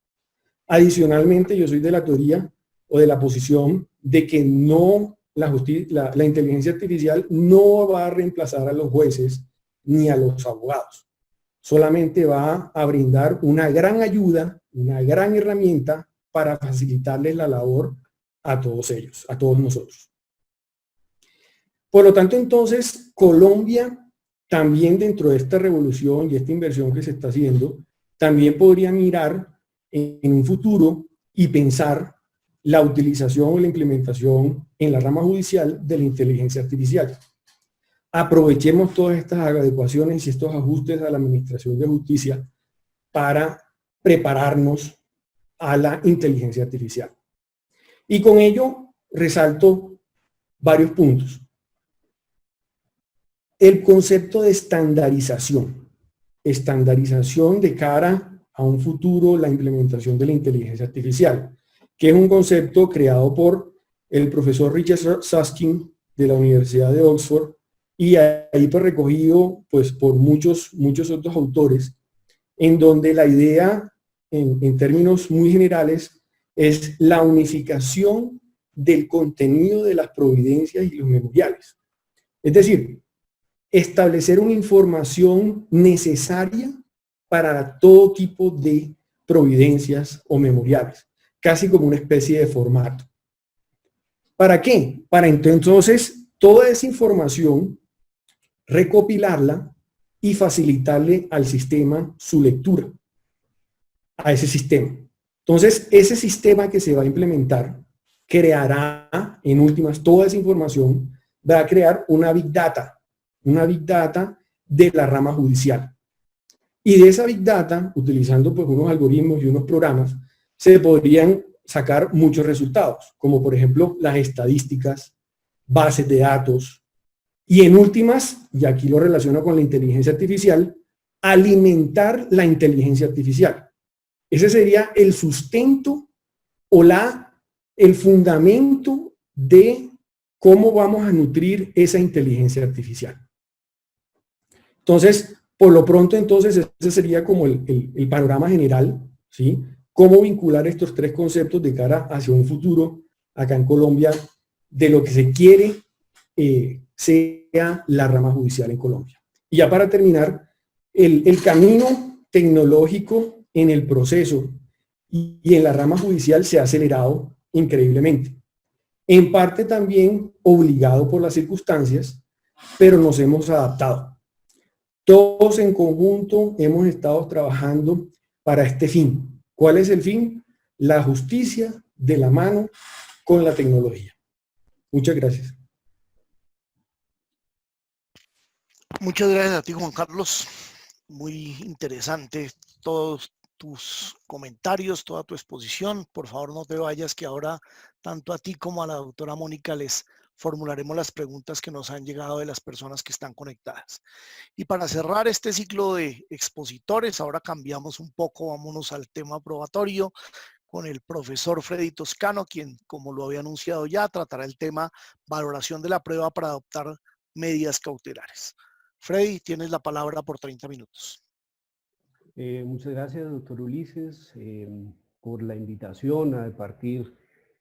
Speaker 3: Adicionalmente, yo soy de la teoría o de la posición de que no la inteligencia artificial no va a reemplazar a los jueces ni a los abogados. Solamente va a brindar una gran ayuda, una gran herramienta para facilitarles la labor a todos ellos, a todos nosotros. Por lo tanto, entonces, Colombia también dentro de esta revolución y esta inversión que se está haciendo, también podría mirar en un futuro y pensar la utilización o la implementación en la rama judicial de la inteligencia artificial. Aprovechemos todas estas adecuaciones y estos ajustes a la administración de justicia para prepararnos a la inteligencia artificial. Y con ello resalto varios puntos. El concepto de estandarización de cara a un futuro, la implementación de la inteligencia artificial, que es un concepto creado por el profesor Richard Susskind de la Universidad de Oxford, y ahí pues recogido pues por muchos otros autores, en donde la idea, en términos muy generales, es la unificación del contenido de las providencias y los memoriales. Es decir, establecer una información necesaria para todo tipo de providencias o memoriales, casi como una especie de formato. ¿Para qué? Para entonces toda esa información recopilarla y facilitarle al sistema su lectura, a ese sistema. Entonces, ese sistema que se va a implementar creará, en últimas, toda esa información, va a crear una Big Data de la rama judicial. Y de esa Big Data, utilizando pues unos algoritmos y unos programas, se podrían sacar muchos resultados, como por ejemplo las estadísticas, bases de datos, y en últimas, y aquí lo relaciono con la inteligencia artificial, alimentar la inteligencia artificial. Ese sería el sustento o el fundamento de cómo vamos a nutrir esa inteligencia artificial. Entonces, por lo pronto, entonces, ese sería como el panorama general, ¿sí? Cómo vincular estos tres conceptos de cara hacia un futuro acá en Colombia de lo que se quiere sea la rama judicial en Colombia. Y ya para terminar, el camino tecnológico en el proceso y en la rama judicial se ha acelerado increíblemente. En parte también obligado por las circunstancias, pero nos hemos adaptado. Todos en conjunto hemos estado trabajando para este fin. ¿Cuál es el fin? La justicia de la mano con la tecnología. Muchas gracias.
Speaker 1: Muchas gracias a ti, Juan Carlos. Muy interesante todos tus comentarios, toda tu exposición. Por favor, no te vayas, que ahora tanto a ti como a la doctora Mónica les formularemos las preguntas que nos han llegado de las personas que están conectadas. Y para cerrar este ciclo de expositores, ahora cambiamos un poco, vámonos al tema probatorio con el profesor Freddy Toscano, quien, como lo había anunciado ya, tratará el tema valoración de la prueba para adoptar medidas cautelares. Freddy, tienes la palabra por 30 minutos.
Speaker 4: Muchas gracias, doctor Ulises, por la invitación a departir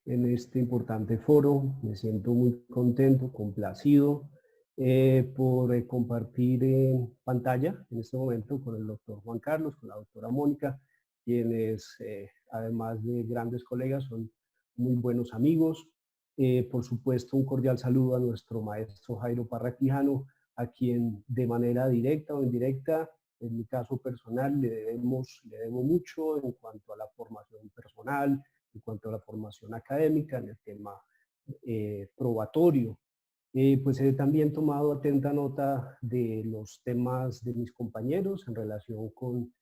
Speaker 4: en este importante foro. Me siento muy contento, complacido por compartir pantalla en este momento con el doctor Juan Carlos, con la doctora Mónica, quienes además de grandes colegas son muy buenos amigos. Por supuesto, un cordial saludo a nuestro maestro Jairo Parra Quijano, a quien de manera directa o indirecta, en mi caso personal, le debo mucho en cuanto a la formación personal, en cuanto a la formación académica, en el tema probatorio. Pues he también tomado atenta nota de los temas de mis compañeros en relación con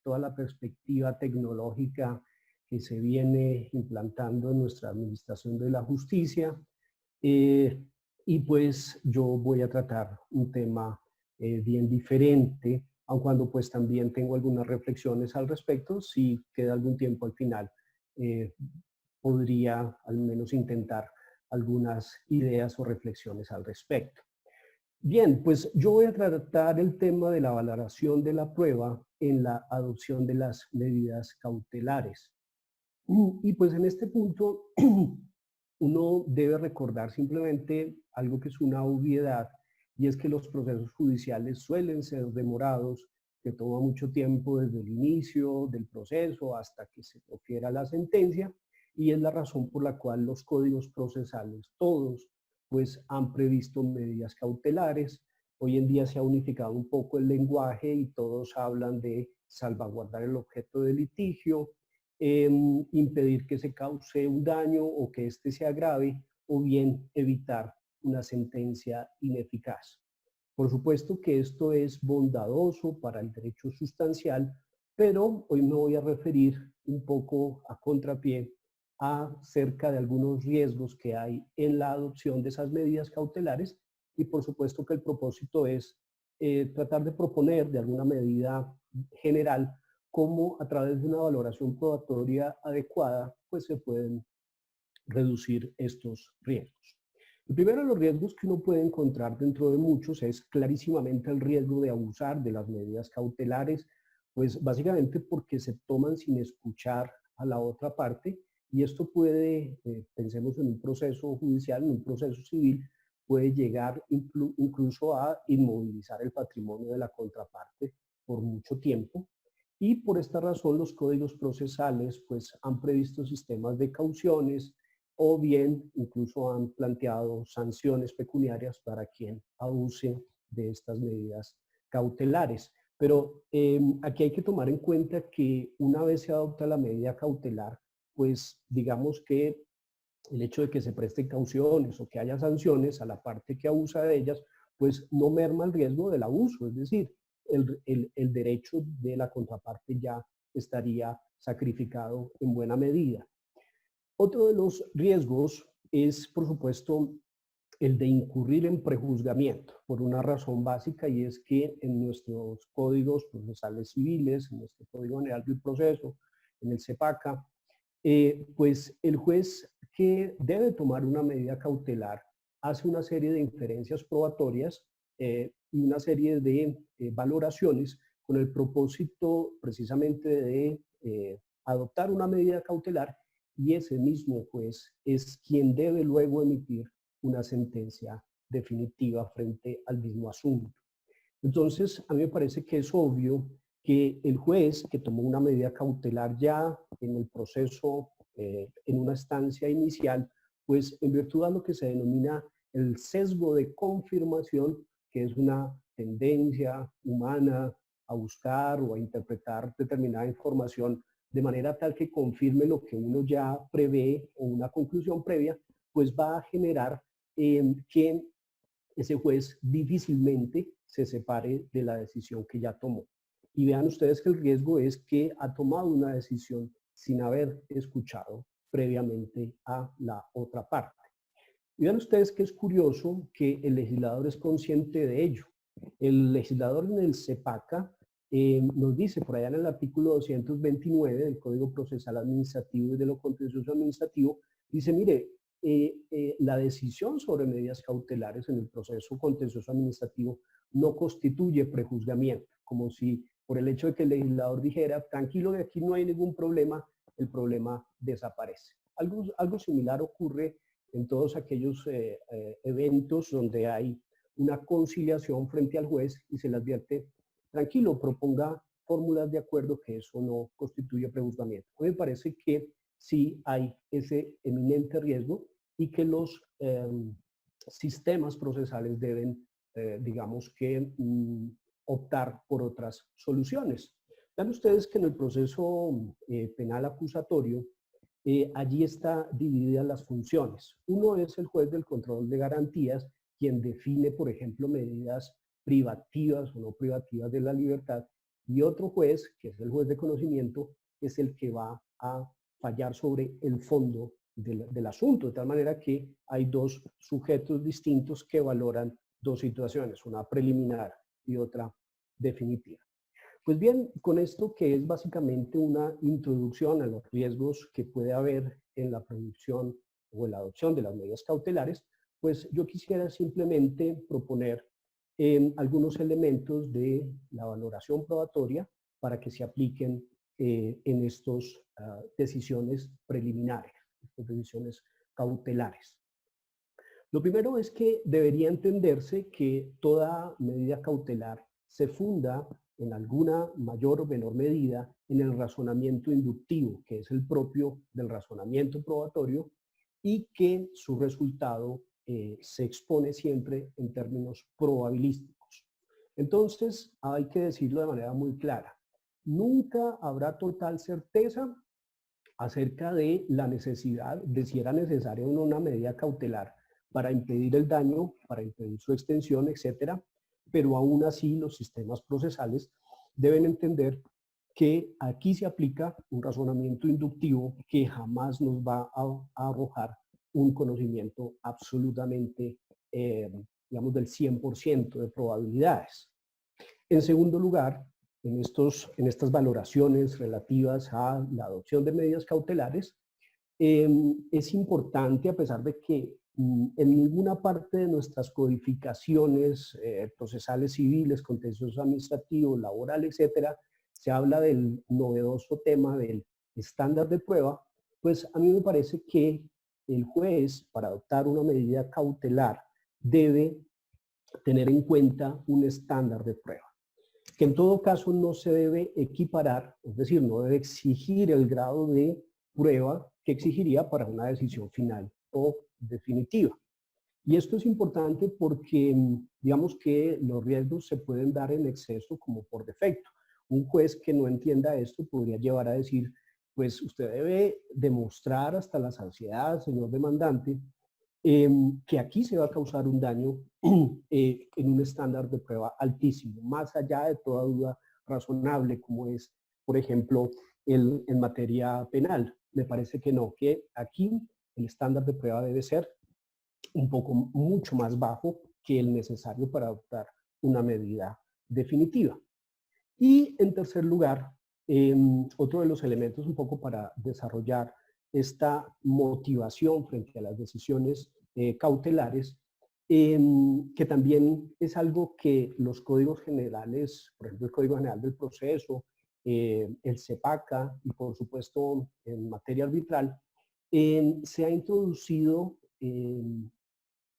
Speaker 4: toda la perspectiva tecnológica que se viene implantando en nuestra administración de la justicia. Y pues yo voy a tratar un tema bien diferente, aun cuando pues también tengo algunas reflexiones al respecto. Si queda algún tiempo al final, podría al menos intentar algunas ideas o reflexiones al respecto. Bien, pues yo voy a tratar el tema de la valoración de la prueba en la adopción de las medidas cautelares. Y pues en este punto uno debe recordar simplemente algo que es una obviedad, y es que los procesos judiciales suelen ser demorados, que toma mucho tiempo desde el inicio del proceso hasta que se profiera la sentencia, y es la razón por la cual los códigos procesales, todos, pues han previsto medidas cautelares. Hoy en día se ha unificado un poco el lenguaje y todos hablan de salvaguardar el objeto de litigio, impedir que se cause un daño o que éste se agrave, o bien evitar una sentencia ineficaz. Por supuesto que esto es bondadoso para el derecho sustancial, pero hoy me voy a referir un poco a contrapié acerca de algunos riesgos que hay en la adopción de esas medidas cautelares, y por supuesto que el propósito es tratar de proponer de alguna medida general cómo a través de una valoración probatoria adecuada pues se pueden reducir estos riesgos. El primero de los riesgos que uno puede encontrar dentro de muchos es clarísimamente el riesgo de abusar de las medidas cautelares, pues básicamente porque se toman sin escuchar a la otra parte, y esto puede, pensemos en un proceso judicial, en un proceso civil, puede llegar incluso a inmovilizar el patrimonio de la contraparte por mucho tiempo. Y por esta razón los códigos procesales pues han previsto sistemas de cauciones, o bien incluso han planteado sanciones pecuniarias para quien abuse de estas medidas cautelares. Pero aquí hay que tomar en cuenta que una vez se adopta la medida cautelar, pues digamos que el hecho de que se presten cauciones o que haya sanciones a la parte que abusa de ellas, pues no merma el riesgo del abuso, es decir, el derecho de la contraparte ya estaría sacrificado en buena medida. Otro de los riesgos es, por supuesto, el de incurrir en prejuzgamiento, por una razón básica, y es que en nuestros códigos procesales civiles, en nuestro Código General del Proceso, en el CEPACA, pues el juez que debe tomar una medida cautelar hace una serie de inferencias probatorias y una serie de valoraciones con el propósito precisamente de adoptar una medida cautelar, y ese mismo juez es quien debe luego emitir una sentencia definitiva frente al mismo asunto. Entonces, a mí me parece que es obvio que el juez que tomó una medida cautelar ya en el proceso, en una instancia inicial, pues en virtud de lo que se denomina el sesgo de confirmación, que es una tendencia humana a buscar o a interpretar determinada información de manera tal que confirme lo que uno ya prevé o una conclusión previa, pues va a generar que ese juez difícilmente se separe de la decisión que ya tomó. Y vean ustedes que el riesgo es que ha tomado una decisión sin haber escuchado previamente a la otra parte. Y vean ustedes que es curioso que el legislador es consciente de ello. El legislador en el CEPACA nos dice por allá en el artículo 229 del Código Procesal Administrativo y de lo Contencioso Administrativo, dice, mire, la decisión sobre medidas cautelares en el proceso contencioso administrativo no constituye prejuzgamiento, como si por el hecho de que el legislador dijera, tranquilo, que aquí no hay ningún problema, el problema desaparece. Algo similar ocurre en todos aquellos eventos donde hay una conciliación frente al juez y se le advierte, tranquilo, proponga fórmulas de acuerdo, que eso no constituye prejuzgamiento. A mí me parece que sí hay ese eminente riesgo y que los sistemas procesales deben, digamos que, optar por otras soluciones. Vean ustedes que en el proceso penal acusatorio, allí está divididas las funciones. Uno es el juez del control de garantías, quien define, por ejemplo, medidas privativas o no privativas de la libertad, y otro juez, que es el juez de conocimiento, es el que va a fallar sobre el fondo del asunto, de tal manera que hay dos sujetos distintos que valoran dos situaciones, una preliminar y otra definitiva. Pues bien, con esto, que es básicamente una introducción a los riesgos que puede haber en la producción o en la adopción de las medidas cautelares, pues yo quisiera simplemente proponer algunos elementos de la valoración probatoria para que se apliquen en estas decisiones preliminares, estas decisiones cautelares. Lo primero es que debería entenderse que toda medida cautelar se funda en alguna mayor o menor medida en el razonamiento inductivo, que es el propio del razonamiento probatorio, y que su resultado se expone siempre en términos probabilísticos. Entonces, hay que decirlo de manera muy clara. Nunca habrá total certeza acerca de la necesidad, de si era necesaria o no una medida cautelar para impedir el daño, para impedir su extensión, etcétera, pero aún así los sistemas procesales deben entender que aquí se aplica un razonamiento inductivo que jamás nos va a arrojar un conocimiento absolutamente, digamos, del 100% de probabilidades. En segundo lugar, en estas valoraciones relativas a la adopción de medidas cautelares, es importante, a pesar de que en ninguna parte de nuestras codificaciones procesales civiles, contencioso administrativo, laboral, etcétera, se habla del novedoso tema del estándar de prueba, pues a mí me parece que el juez, para adoptar una medida cautelar, debe tener en cuenta un estándar de prueba, que en todo caso no se debe equiparar, es decir, no debe exigir el grado de prueba que exigiría para una decisión final o definitiva. Y esto es importante porque digamos que los riesgos se pueden dar en exceso como por defecto. Un juez que no entienda esto podría llevar a decir, pues usted debe demostrar hasta la saciedad, señor demandante, que aquí se va a causar un daño en un estándar de prueba altísimo, más allá de toda duda razonable, como es, por ejemplo, en materia penal. Me parece que no, que aquí el estándar de prueba debe ser mucho más bajo que el necesario para adoptar una medida definitiva. Y en tercer lugar, otro de los elementos un poco para desarrollar esta motivación frente a las decisiones cautelares, que también es algo que los códigos generales, por ejemplo el Código General del Proceso, el CEPACA y por supuesto en materia arbitral, se ha introducido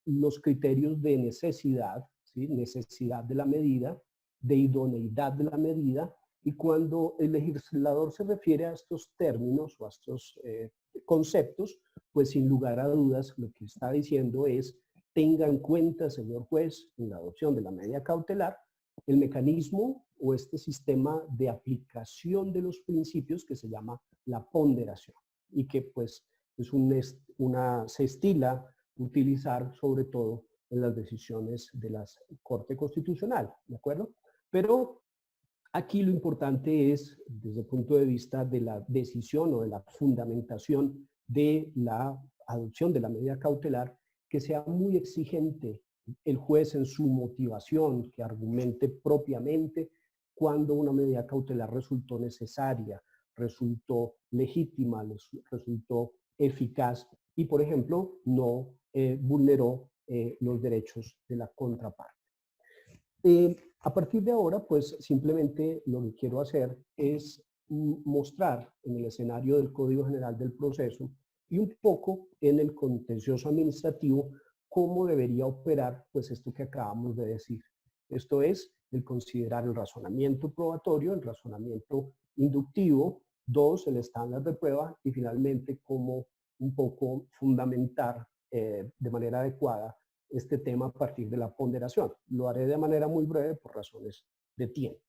Speaker 4: los criterios de necesidad, ¿sí? Necesidad de la medida, de idoneidad de la medida, y cuando el legislador se refiere a estos términos o a estos conceptos, pues sin lugar a dudas lo que está diciendo es: tenga en cuenta, señor juez, en la adopción de la medida cautelar, el mecanismo o este sistema de aplicación de los principios que se llama la ponderación, y que pues se estila utilizar sobre todo en las decisiones de la Corte Constitucional, ¿de acuerdo? Pero aquí lo importante es, desde el punto de vista de la decisión o de la fundamentación de la adopción de la medida cautelar, que sea muy exigente el juez en su motivación, que argumente propiamente cuando una medida cautelar resultó necesaria, resultó legítima, resultó eficaz y, por ejemplo, no vulneró los derechos de la contraparte. A partir de ahora, pues simplemente lo que quiero hacer es mostrar en el escenario del Código General del Proceso y un poco en el contencioso administrativo cómo debería operar pues esto que acabamos de decir. Esto es el considerar el razonamiento probatorio, el razonamiento inductivo, 2, el estándar de prueba y finalmente cómo un poco fundamentar de manera adecuada este tema a partir de la ponderación. Lo haré de manera muy breve por razones de tiempo.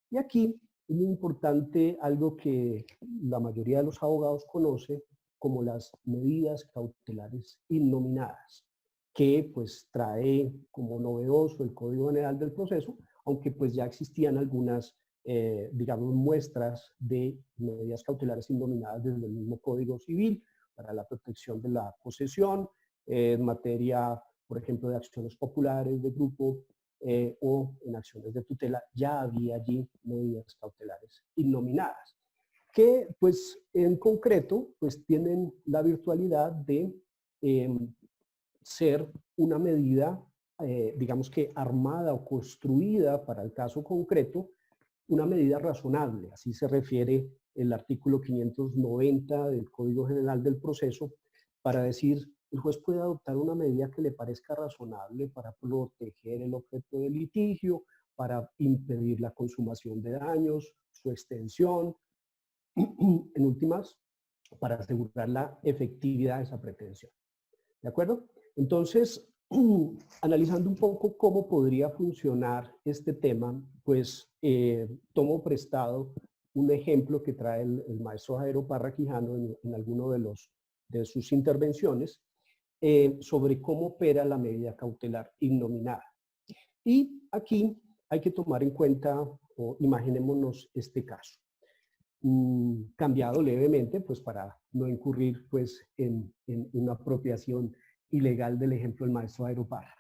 Speaker 4: Y aquí es muy importante algo que la mayoría de los abogados conoce como las medidas cautelares innominadas, que pues trae como novedoso el Código General del Proceso, aunque pues ya existían algunas, digamos, muestras de medidas cautelares innominadas desde el mismo Código Civil para la protección de la posesión, en materia, por ejemplo, de acciones populares de grupo o en acciones de tutela, ya había allí medidas cautelares innominadas, que pues en concreto pues tienen la virtualidad de ser una medida, digamos que armada o construida para el caso concreto, una medida razonable. Así se refiere el artículo 590 del Código General del Proceso para decir: el juez puede adoptar una medida que le parezca razonable para proteger el objeto del litigio, para impedir la consumación de daños, su extensión, en últimas, para asegurar la efectividad de esa pretensión. ¿De acuerdo? Entonces, analizando un poco cómo podría funcionar este tema, pues tomo prestado un ejemplo que trae el maestro Jairo Parra Quijano en alguno de sus intervenciones sobre cómo opera la medida cautelar innominada. Y aquí hay que tomar en cuenta, o imaginémonos este caso, cambiado levemente, pues para no incurrir pues en una apropiación ilegal del ejemplo del maestro Jairo Parra.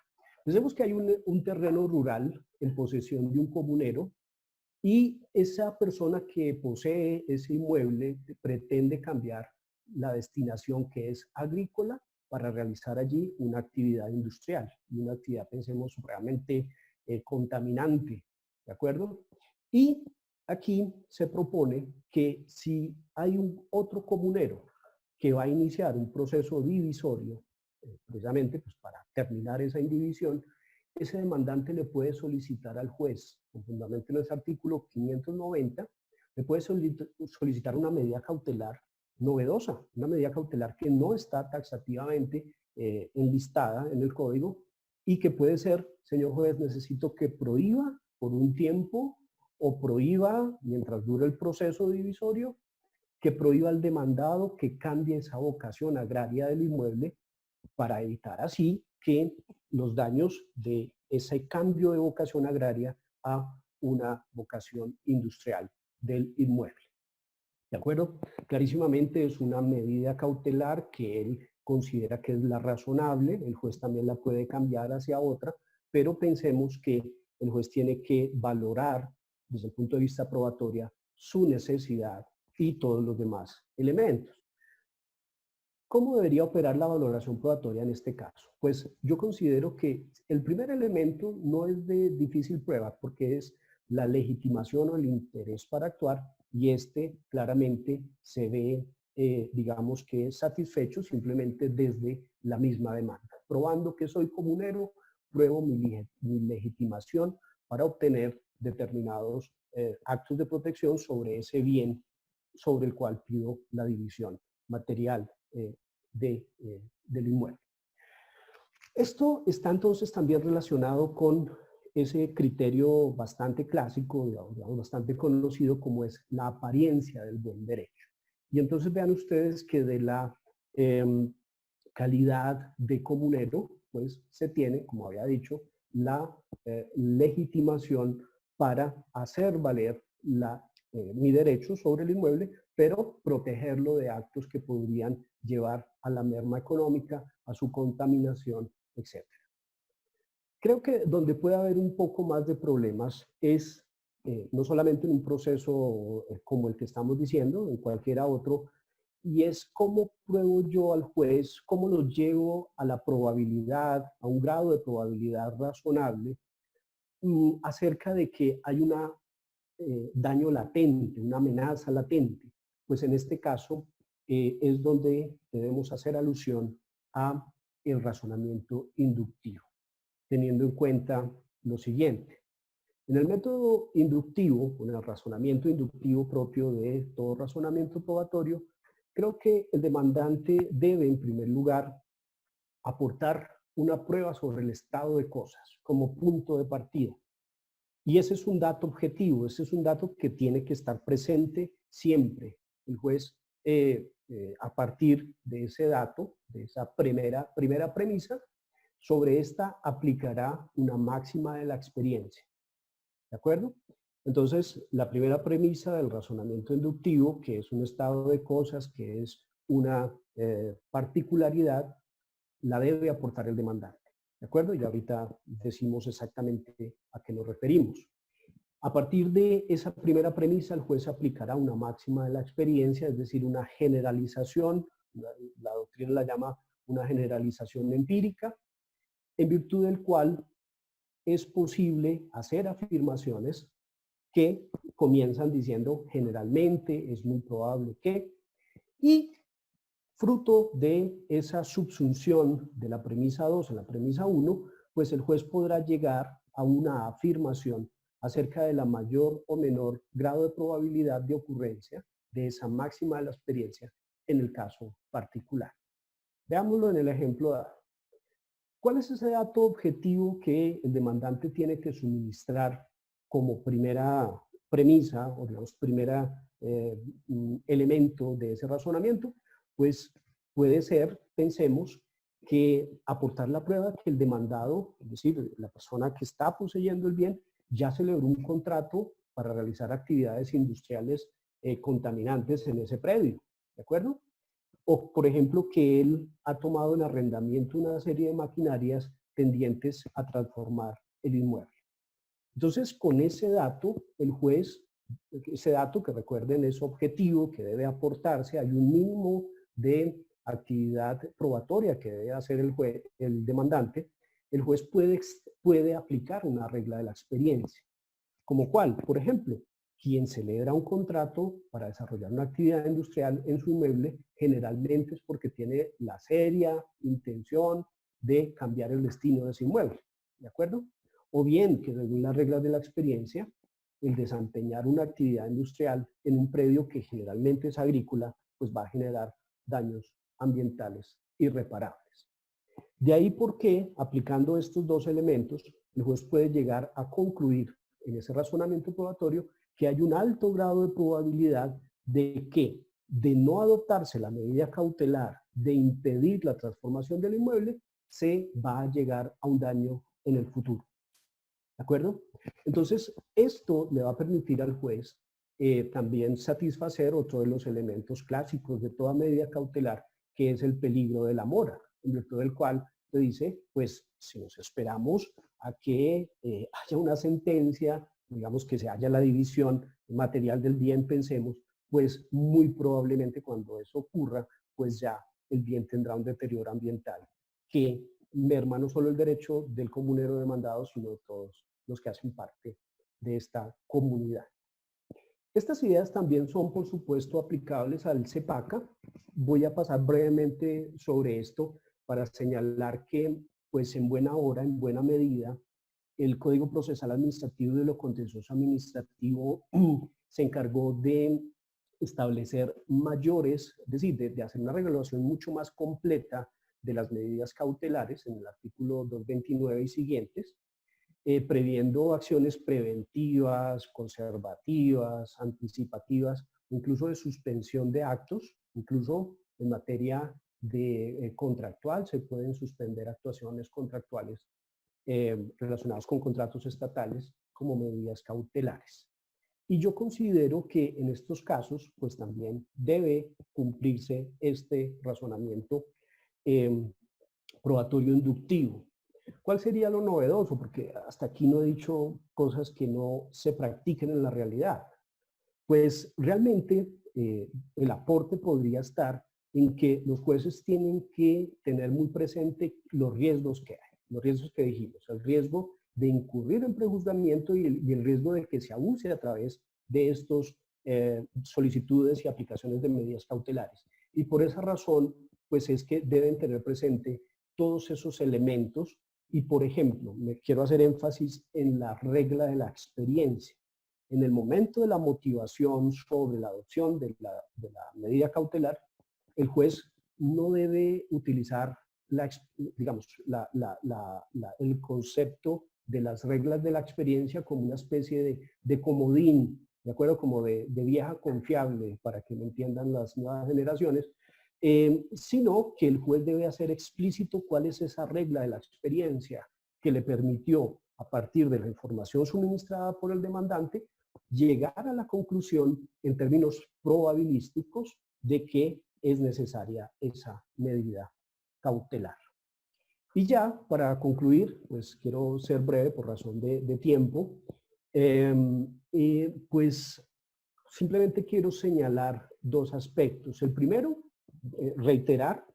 Speaker 4: Pensemos que hay un terreno rural en posesión de un comunero y esa persona que posee ese inmueble pretende cambiar la destinación que es agrícola para realizar allí una actividad industrial, y una actividad, pensemos, realmente contaminante, ¿de acuerdo? Y aquí se propone que si hay un otro comunero que va a iniciar un proceso divisorio, precisamente pues, para terminar esa indivisión, ese demandante le puede solicitar al juez, con fundamento en ese artículo 590, le puede solicitar una medida cautelar novedosa, una medida cautelar que no está taxativamente enlistada en el código y que puede ser, señor juez, necesito que prohíba por un tiempo o prohíba, mientras dure el proceso divisorio, que prohíba al demandado que cambie esa vocación agraria del inmueble para evitar así que los daños de ese cambio de vocación agraria a una vocación industrial del inmueble. ¿De acuerdo? Clarísimamente es una medida cautelar que él considera que es la razonable, el juez también la puede cambiar hacia otra, pero pensemos que el juez tiene que valorar desde el punto de vista probatoria su necesidad y todos los demás elementos. ¿Cómo debería operar la valoración probatoria en este caso? Pues yo considero que el primer elemento no es de difícil prueba porque es la legitimación o el interés para actuar y este claramente se ve, digamos que satisfecho simplemente desde la misma demanda. Probando que soy comunero, pruebo mi legitimación para obtener determinados actos de protección sobre ese bien sobre el cual pido la división material del inmueble. Esto está entonces también relacionado con ese criterio bastante clásico, digamos, bastante conocido como es la apariencia del buen derecho. Y entonces vean ustedes que de la calidad de comunero, pues se tiene, como había dicho, la legitimación para hacer valer mi derecho sobre el inmueble, pero protegerlo de actos que podrían llevar a la merma económica, a su contaminación, etc. Creo que donde puede haber un poco más de problemas es no solamente en un proceso como el que estamos diciendo, en cualquiera otro, y es cómo pruebo yo al juez, cómo lo llevo a la probabilidad, a un grado de probabilidad razonable, acerca de que hay un daño latente, una amenaza latente. Pues en este caso es donde debemos hacer alusión a el razonamiento inductivo, teniendo en cuenta lo siguiente. En el método inductivo, en el razonamiento inductivo propio de todo razonamiento probatorio, creo que el demandante debe, en primer lugar, aportar una prueba sobre el estado de cosas como punto de partida. Y ese es un dato objetivo, ese es un dato que tiene que estar presente siempre. El juez, a partir de ese dato, de esa primera premisa, sobre esta aplicará una máxima de la experiencia. ¿De acuerdo? Entonces, la primera premisa del razonamiento inductivo, que es un estado de cosas, que es una particularidad, la debe aportar el demandante. ¿De acuerdo? Y ahorita decimos exactamente a qué nos referimos. A partir de esa primera premisa, el juez aplicará una máxima de la experiencia, es decir, una generalización, la doctrina la llama una generalización empírica, en virtud del cual es posible hacer afirmaciones que comienzan diciendo generalmente, es muy probable que, y fruto de esa subsunción de la premisa 2 en la premisa 1, pues el juez podrá llegar a una afirmación acerca de la mayor o menor grado de probabilidad de ocurrencia de esa máxima de la experiencia en el caso particular. Veámoslo en el ejemplo dado. ¿Cuál es ese dato objetivo que el demandante tiene que suministrar como primera premisa o digamos primera elemento de ese razonamiento? Pues puede ser, pensemos, que aportar la prueba que el demandado, es decir, la persona que está poseyendo el bien, ya celebró un contrato para realizar actividades industriales contaminantes en ese predio, ¿de acuerdo? O, por ejemplo, que él ha tomado en arrendamiento una serie de maquinarias tendientes a transformar el inmueble. Entonces, con ese dato, el juez, ese dato que recuerden es objetivo, que debe aportarse, hay un mínimo de actividad probatoria que debe hacer el demandante, el juez puede aplicar una regla de la experiencia. ¿Como cuál? Por ejemplo, quien celebra un contrato para desarrollar una actividad industrial en su inmueble generalmente es porque tiene la seria intención de cambiar el destino de ese inmueble, ¿de acuerdo? O bien que según las reglas de la experiencia, el desempeñar una actividad industrial en un predio que generalmente es agrícola, pues va a generar daños ambientales irreparables. De ahí por qué, aplicando estos dos elementos, el juez puede llegar a concluir en ese razonamiento probatorio que hay un alto grado de probabilidad de que, de no adoptarse la medida cautelar de impedir la transformación del inmueble, se va a llegar a un daño en el futuro. ¿De acuerdo? Entonces, esto le va a permitir al juez también satisfacer otro de los elementos clásicos de toda medida cautelar, que es el peligro de la mora, en virtud del cual te dice, pues, si nos esperamos a que haya una sentencia, digamos que se haya la división material del bien, pensemos, pues muy probablemente cuando eso ocurra, pues ya el bien tendrá un deterioro ambiental que merma no solo el derecho del comunero demandado, sino de todos los que hacen parte de esta comunidad. Estas ideas también son, por supuesto, aplicables al CEPACA. Voy a pasar brevemente sobre esto para señalar que, pues en buena hora, en buena medida, el Código Procesal Administrativo y de lo Contencioso Administrativo se encargó de establecer mayores, es decir, de hacer una regulación mucho más completa de las medidas cautelares en el artículo 229 y siguientes, previendo acciones preventivas, conservativas, anticipativas, incluso de suspensión de actos, incluso en materia de contractual, se pueden suspender actuaciones contractuales relacionadas con contratos estatales como medidas cautelares. Y yo considero que en estos casos, pues también debe cumplirse este razonamiento probatorio inductivo. ¿Cuál sería lo novedoso? Porque hasta aquí no he dicho cosas que no se practiquen en la realidad. Pues realmente el aporte podría estar en que los jueces tienen que tener muy presente los riesgos que hay, los riesgos que dijimos, el riesgo de incurrir en prejuzgamiento y el riesgo de que se abuse a través de estos solicitudes y aplicaciones de medidas cautelares. Y por esa razón, pues es que deben tener presente todos esos elementos y, por ejemplo, me quiero hacer énfasis en la regla de la experiencia. En el momento de la motivación sobre la adopción de la medida cautelar, el juez no debe utilizar el concepto de las reglas de la experiencia como una especie de comodín, ¿de acuerdo? Como de vieja confiable, para que me entiendan las nuevas generaciones, sino que el juez debe hacer explícito cuál es esa regla de la experiencia que le permitió, a partir de la información suministrada por el demandante, llegar a la conclusión en términos probabilísticos de que es necesaria esa medida cautelar. Y ya, para concluir, pues quiero ser breve por razón de tiempo, pues simplemente quiero señalar dos aspectos. El primero, reiterar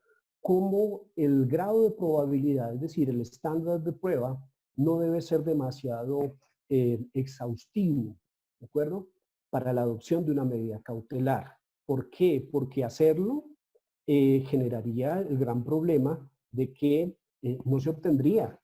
Speaker 4: cómo el grado de probabilidad, es decir, el estándar de prueba, no debe ser demasiado exhaustivo, ¿de acuerdo? Para la adopción de una medida cautelar. ¿Por qué? Porque hacerlo generaría el gran problema de que no se obtendría.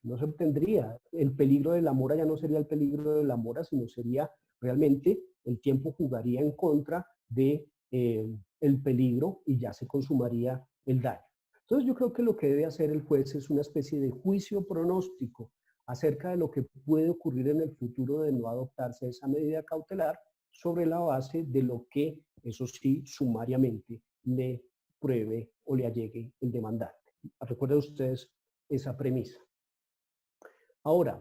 Speaker 4: El peligro de la mora ya no sería el peligro de la mora, sino sería realmente el tiempo jugaría en contra de el peligro y ya se consumaría el daño. Entonces yo creo que lo que debe hacer el juez es una especie de juicio pronóstico acerca de lo que puede ocurrir en el futuro de no adoptarse esa medida cautelar sobre la base de lo que, eso sí, sumariamente le pruebe o le allegue el demandante. Recuerden ustedes esa premisa. Ahora,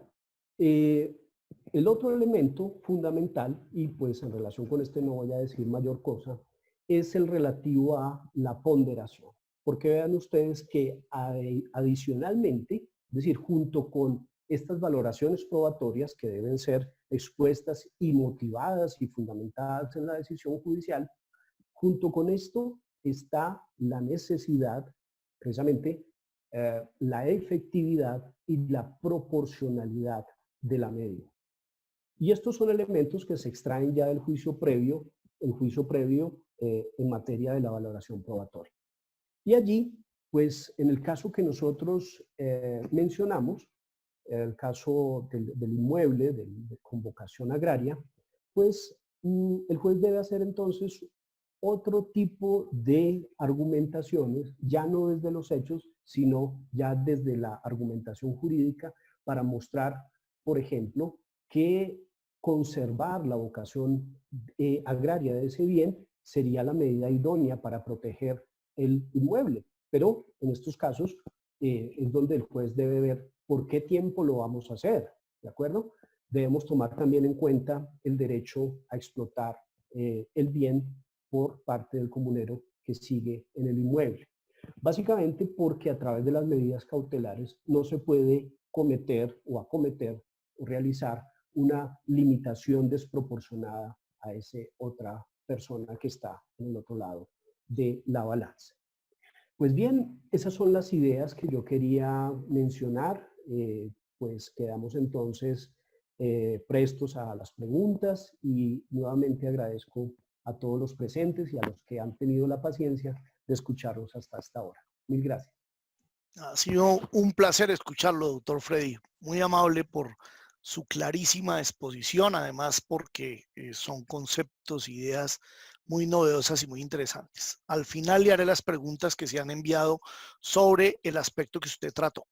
Speaker 4: el otro elemento fundamental, y pues en relación con este no voy a decir mayor cosa, es el relativo a la ponderación. Porque vean ustedes que adicionalmente, es decir, junto con estas valoraciones probatorias que deben ser expuestas y motivadas y fundamentadas en la decisión judicial, junto con esto está la necesidad, precisamente, la efectividad y la proporcionalidad de la medida. Y estos son elementos que se extraen ya del juicio previo, en materia de la valoración probatoria. Y allí, pues, en el caso que nosotros mencionamos, el caso del inmueble, de convocación agraria, pues el juez debe hacer entonces otro tipo de argumentaciones, ya no desde los hechos, sino ya desde la argumentación jurídica, para mostrar, por ejemplo, que conservar la vocación agraria de ese bien sería la medida idónea para proteger el inmueble. Pero en estos casos es donde el juez debe ver por qué tiempo lo vamos a hacer, ¿de acuerdo? Debemos tomar también en cuenta el derecho a explotar el bien por parte del comunero que sigue en el inmueble. Básicamente porque a través de las medidas cautelares no se puede cometer o acometer o realizar una limitación desproporcionada a esa otra persona que está en el otro lado de la balanza. Pues bien, esas son las ideas que yo quería mencionar. Pues quedamos entonces prestos a las preguntas y nuevamente agradezco a todos los presentes y a los que han tenido la paciencia de escucharnos hasta esta hora. Mil gracias.
Speaker 1: Ha sido un placer escucharlo, doctor Freddy. Muy amable por su clarísima exposición, además porque son conceptos, ideas muy novedosas y muy interesantes. Al final le haré las preguntas que se han enviado sobre el aspecto que usted trató.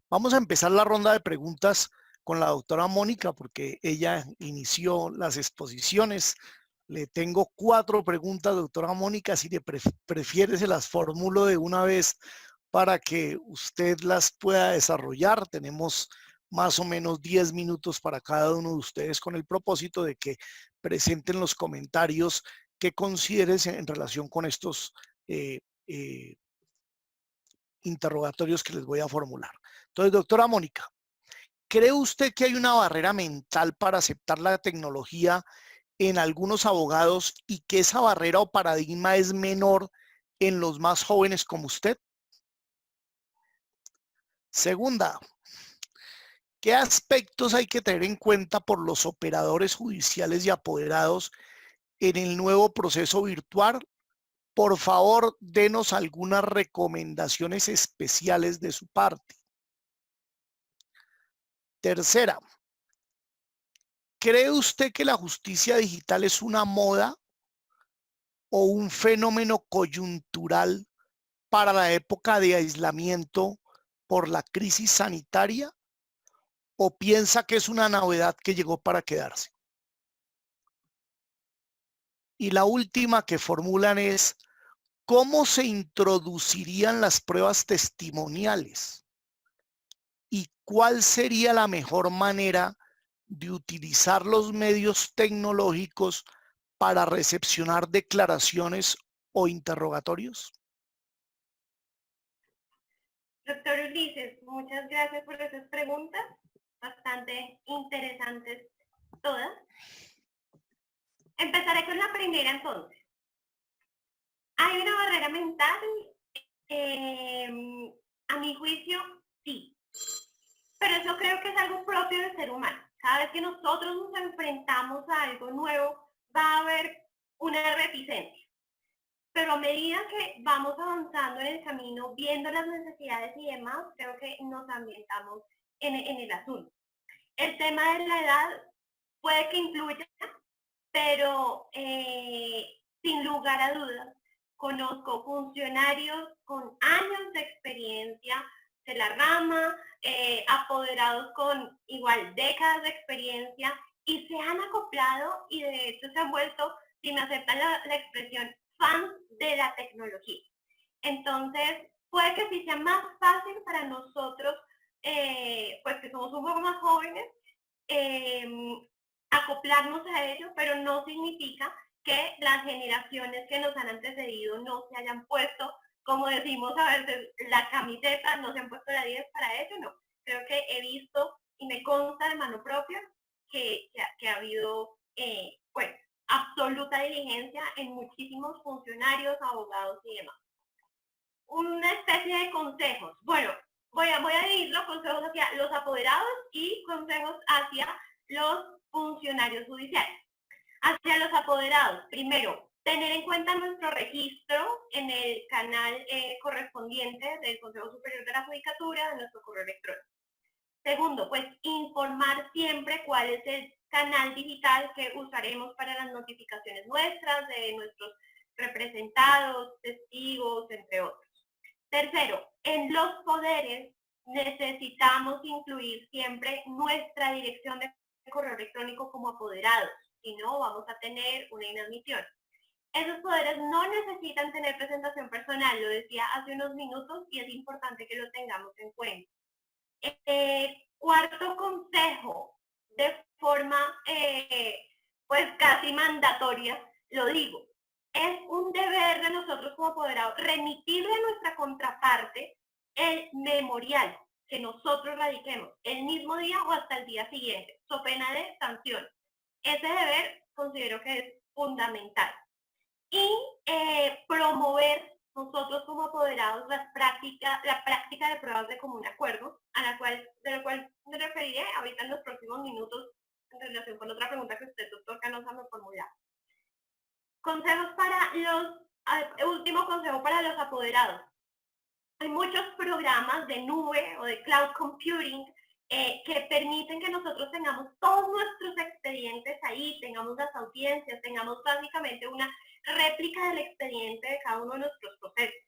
Speaker 1: Vamos a empezar la ronda de preguntas con la doctora Mónica, porque ella inició las exposiciones. Le tengo 4 preguntas, doctora Mónica, si le prefiere se las formulo de una vez para que usted las pueda desarrollar. Tenemos más o menos 10 minutos para cada uno de ustedes con el propósito de que presenten los comentarios que consideres en relación con estos interrogatorios que les voy a formular. Entonces, doctora Mónica, ¿cree usted que hay una barrera mental para aceptar la tecnología en algunos abogados y que esa barrera o paradigma es menor en los más jóvenes como usted? Segunda, ¿qué aspectos hay que tener en cuenta por los operadores judiciales y apoderados en el nuevo proceso virtual? Por favor, denos algunas recomendaciones especiales de su parte. Tercera, ¿cree usted que la justicia digital es una moda o un fenómeno coyuntural para la época de aislamiento por la crisis sanitaria? ¿O piensa que es una novedad que llegó para quedarse? Y la última que formulan es, ¿cómo se introducirían las pruebas testimoniales? ¿Y cuál sería la mejor manera de utilizar los medios tecnológicos para recepcionar declaraciones o interrogatorios?
Speaker 2: Doctor Ulises, muchas gracias por esas preguntas, bastante interesantes todas. Empezaré con la primera entonces. ¿Hay una barrera mental? A mi juicio, sí. Pero eso creo que es algo propio del ser humano. Cada vez que nosotros nos enfrentamos a algo nuevo, va a haber una reticencia. Pero a medida que vamos avanzando en el camino, viendo las necesidades y demás, creo que nos ambientamos en el asunto. El tema de la edad puede que influya, pero sin lugar a dudas, conozco funcionarios con años de experiencia de la rama, apoderados con igual décadas de experiencia y se han acoplado y de hecho se han vuelto, si me aceptan la expresión, fans de la tecnología. Entonces, puede que sí sea más fácil para nosotros, pues que somos un poco más jóvenes, acoplarnos a ello, pero no significa que las generaciones que nos han antecedido no se hayan puesto, como decimos a veces, la camiseta, no se han puesto la 10 para ello, no. Creo que he visto y me consta de mano propia que ha habido, pues, absoluta diligencia en muchísimos funcionarios, abogados y demás. Una especie de consejos. Bueno, voy a dividir los consejos hacia los apoderados y consejos hacia los funcionarios judiciales. Hacia los apoderados, primero, tener en cuenta nuestro registro en el canal correspondiente del Consejo Superior de la Judicatura, de nuestro correo electrónico. Segundo, pues informar siempre cuál es el canal digital que usaremos para las notificaciones nuestras, de nuestros representados, testigos, entre otros. Tercero, en los poderes necesitamos incluir siempre nuestra dirección de correo electrónico como apoderados, si no vamos a tener una inadmisión. Esos poderes no necesitan tener presentación personal, lo decía hace unos minutos y es importante que lo tengamos en cuenta. Cuarto consejo, de forma pues casi mandatoria, lo digo, es un deber de nosotros como apoderados remitirle a nuestra contraparte el memorial que nosotros radiquemos el mismo día o hasta el día siguiente, so pena de sanción. Ese deber considero que es fundamental. Y promover nosotros como apoderados la práctica de pruebas de común acuerdo, de la cual me referiré ahorita en los próximos minutos en relación con otra pregunta que usted, doctor Canosa, me formulaba. Consejos para último consejo para los apoderados. Hay muchos programas de nube o de cloud computing que permiten que nosotros tengamos todos nuestros expedientes ahí, tengamos las audiencias, tengamos básicamente una réplica del expediente de cada uno de nuestros procesos.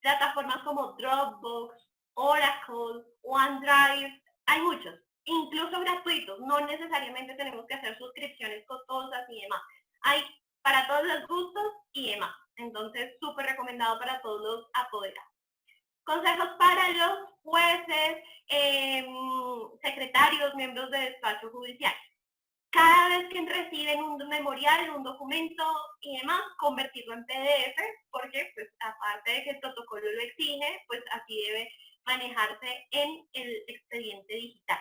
Speaker 2: Plataformas como Dropbox, Oracle, OneDrive, hay muchos, incluso gratuitos, no necesariamente tenemos que hacer suscripciones costosas y demás. Hay para todos los gustos y demás, entonces súper recomendado para todos los apoderados. Consejos para los jueces, secretarios, miembros de despacho judicial. Cada vez que reciben un memorial, un documento y demás, convertirlo en PDF, porque pues aparte de que el protocolo lo exige, pues así debe manejarse en el expediente digital.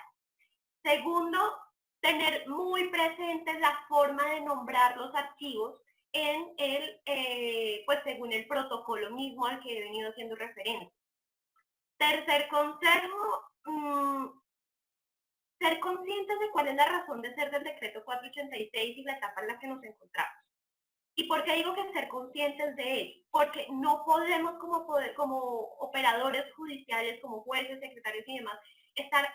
Speaker 2: Segundo, tener muy presente la forma de nombrar los archivos en pues según el protocolo mismo al que he venido haciendo referencia. Tercer consejo, ser conscientes de cuál es la razón de ser del decreto 486 y la etapa en la que nos encontramos. ¿Y por qué digo que ser conscientes de ello? Porque no podemos como operadores judiciales, como jueces, secretarios y demás, estar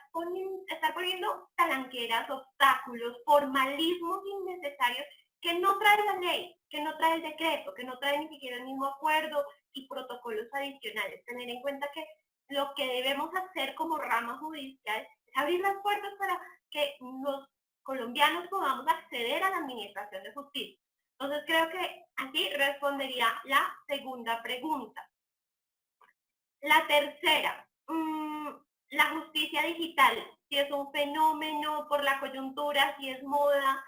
Speaker 2: poniendo talanqueras, obstáculos, formalismos innecesarios que no trae la ley, que no trae el decreto, que no trae ni siquiera el mismo acuerdo y protocolos adicionales. Tener en cuenta que lo que debemos hacer como rama judicial es abrir las puertas para que los colombianos podamos acceder a la administración de justicia. Entonces creo que así respondería la segunda pregunta. La tercera, la justicia digital, si es un fenómeno por la coyuntura, si es moda.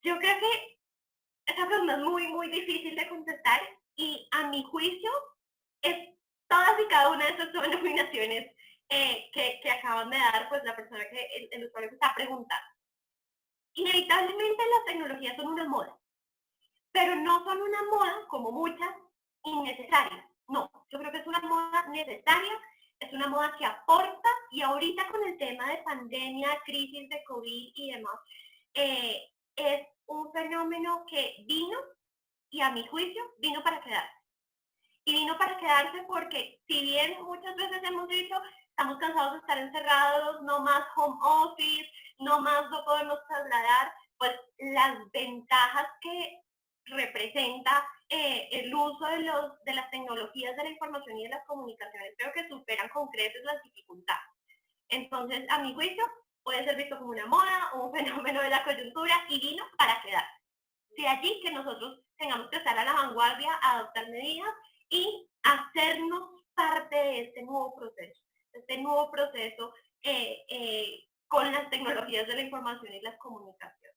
Speaker 2: Yo creo que esa pregunta es muy, muy difícil de contestar y a mi juicio es todas y cada una de esas denominaciones que acaban de dar pues la persona el usuario que está preguntando. Inevitablemente las tecnologías son una moda, pero no son una moda como muchas innecesarias. No, yo creo que es una moda necesaria, es una moda que aporta y ahorita con el tema de pandemia, crisis de COVID y demás, es un fenómeno que vino y a mi juicio vino para quedarse. Y vino para quedarse porque si bien muchas veces hemos dicho, estamos cansados de estar encerrados, no más home office, no más no podemos trasladar, pues las ventajas que representa el uso de las tecnologías de la información y de las comunicaciones, creo que superan con creces las dificultades. Entonces, a mi juicio, puede ser visto como una moda o un fenómeno de la coyuntura y vino para quedarse. De allí que nosotros tengamos que estar a la vanguardia, adoptar medidas y hacernos parte de este nuevo proceso con las tecnologías de la información y las comunicaciones.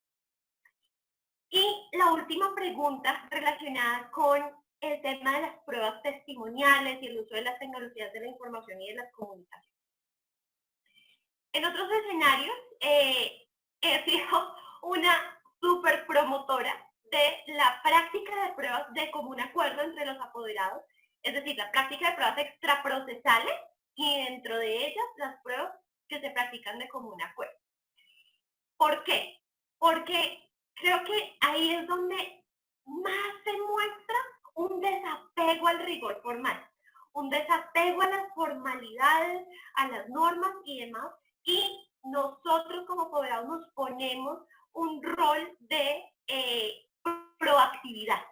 Speaker 2: Y la última pregunta relacionada con el tema de las pruebas testimoniales y el uso de las tecnologías de la información y de las comunicaciones. En otros escenarios, he sido una súper promotora de la práctica de pruebas de común acuerdo entre los apoderados, es decir, la práctica de pruebas extraprocesales y dentro de ellas las pruebas que se practican de común acuerdo. ¿Por qué? Porque creo que ahí es donde más se muestra un desapego al rigor formal, un desapego a las formalidades, a las normas y demás, y nosotros como apoderados nos ponemos un rol de proactividad.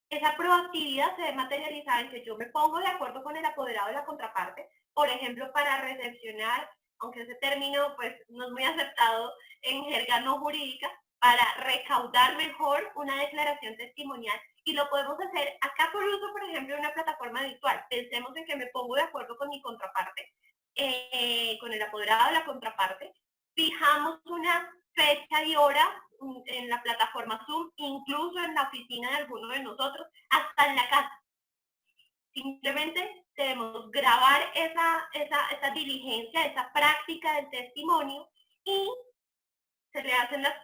Speaker 2: Esa proactividad se ve materializada en que yo me pongo de acuerdo con el apoderado de la contraparte, por ejemplo, para recepcionar, aunque ese término pues no es muy aceptado en jerga no jurídica, para recaudar mejor una declaración testimonial, y lo podemos hacer acá por uso, por ejemplo, de una plataforma virtual. Pensemos en que me pongo de acuerdo con mi contraparte, con el apoderado de la contraparte, fijamos una fecha y hora en la plataforma Zoom, incluso en la oficina de alguno de nosotros, hasta en la casa. Simplemente debemos grabar esa diligencia, esa práctica del testimonio, y se le hacen las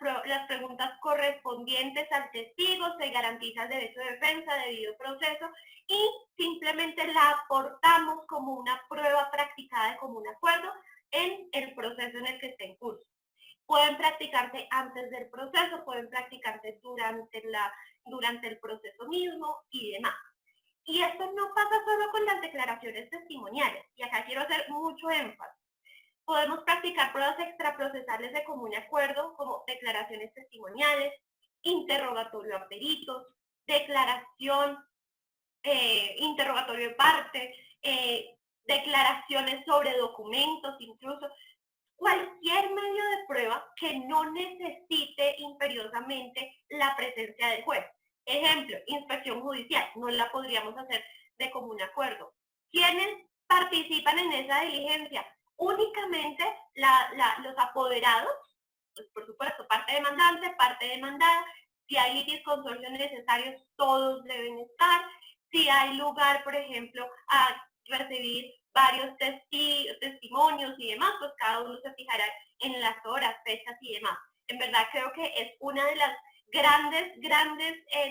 Speaker 2: preguntas correspondientes al testigo, se garantiza el derecho de defensa, debido proceso, y simplemente la aportamos como una prueba practicada de común acuerdo en el proceso en el que esté en curso. Pueden practicarse antes del proceso, pueden practicarse durante el proceso mismo y demás. Y esto no pasa solo con las declaraciones testimoniales, y acá quiero hacer mucho énfasis. Podemos practicar pruebas extraprocesales de común acuerdo, como declaraciones testimoniales, interrogatorio a peritos, interrogatorio de parte, declaraciones sobre documentos, incluso cualquier medio de prueba que no necesite imperiosamente la presencia del juez. Ejemplo, inspección judicial, no la podríamos hacer de común acuerdo. ¿Quiénes participan en esa diligencia? Únicamente los apoderados, pues por supuesto, parte demandante, parte demandada. Si hay litisconsorcios necesarios, todos deben estar. Si hay lugar, por ejemplo, a recibir varios testimonios y demás, pues cada uno se fijará en las horas, fechas y demás. En verdad creo que es una de las grandes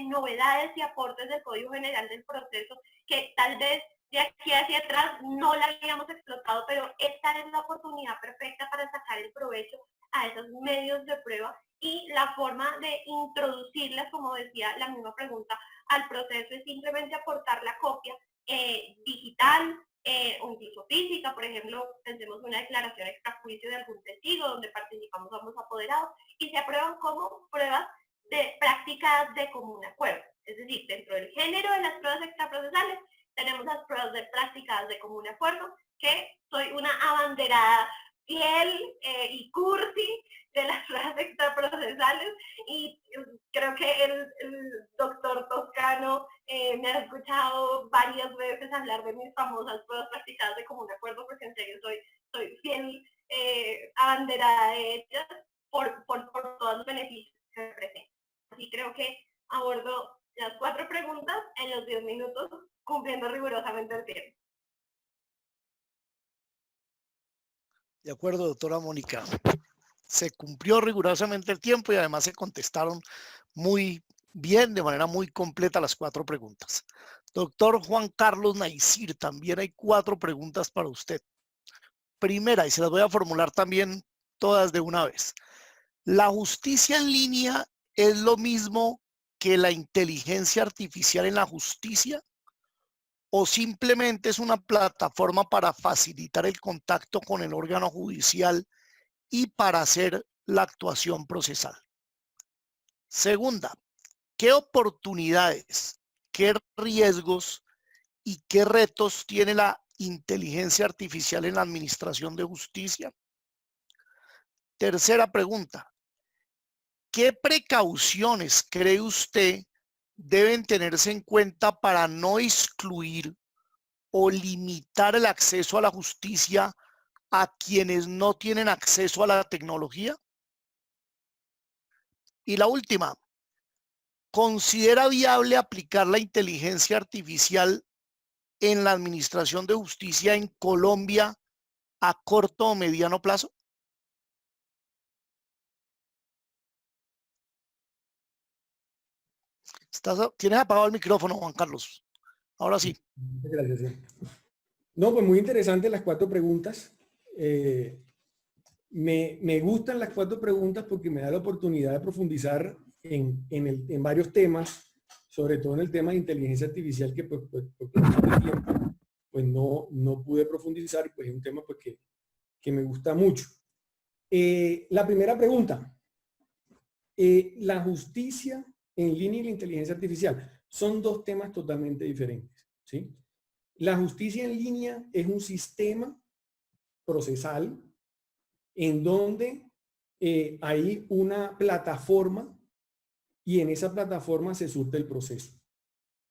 Speaker 2: novedades y aportes del Código General del Proceso, que tal vez de aquí hacia atrás no la habíamos explotado, pero esta es la oportunidad perfecta para sacar el provecho a esos medios de prueba, y la forma de introducirlas, como decía la misma pregunta, al proceso es simplemente aportar la copia digital o incluso física. Por ejemplo, pensemos una declaración extrajuicio de algún testigo donde participamos ambos apoderados y se aprueban como pruebas de prácticas de común acuerdo. Es decir, dentro del género de las pruebas extraprocesales tenemos las pruebas de prácticas de común acuerdo, que soy una abanderada fiel y cursi de las pruebas extraprocesales, y creo que el doctor Toscano me ha escuchado varias veces hablar de mis famosas pruebas practicadas de común acuerdo, porque en serio soy fiel abanderada de ellas por todos los beneficios que me presentan. Así creo que abordo las 4 preguntas en los 10 minutos, cumpliendo rigurosamente el tiempo.
Speaker 1: De acuerdo, doctora Mónica. Se cumplió rigurosamente el tiempo y además se contestaron muy bien, de manera muy completa, las 4 preguntas. Doctor Juan Carlos Naisir, también hay 4 preguntas para usted. Primera, y se las voy a formular también todas de una vez. ¿La justicia en línea es lo mismo que la inteligencia artificial en la justicia? ¿O simplemente es una plataforma para facilitar el contacto con el órgano judicial y para hacer la actuación procesal? Segunda, ¿qué oportunidades, qué riesgos y qué retos tiene la inteligencia artificial en la administración de justicia? Tercera pregunta, ¿qué precauciones cree usted deben tenerse en cuenta para no excluir o limitar el acceso a la justicia a quienes no tienen acceso a la tecnología? Y la última, ¿considera viable aplicar la inteligencia artificial en la administración de justicia en Colombia a corto o mediano plazo? Tienes apagado el micrófono, Juan Carlos. Ahora sí.
Speaker 3: Muchas gracias. No, pues muy interesantes las 4 preguntas. Me gustan las 4 preguntas porque me da la oportunidad de profundizar en varios temas, sobre todo en el tema de inteligencia artificial, que pues por cuestión de tiempo pues no pude profundizar, y pues es un tema pues que me gusta mucho. La primera pregunta, la justicia en línea y la inteligencia artificial son 2 temas totalmente diferentes, ¿sí? La justicia en línea es un sistema procesal en donde hay una plataforma y en esa plataforma se surte el proceso,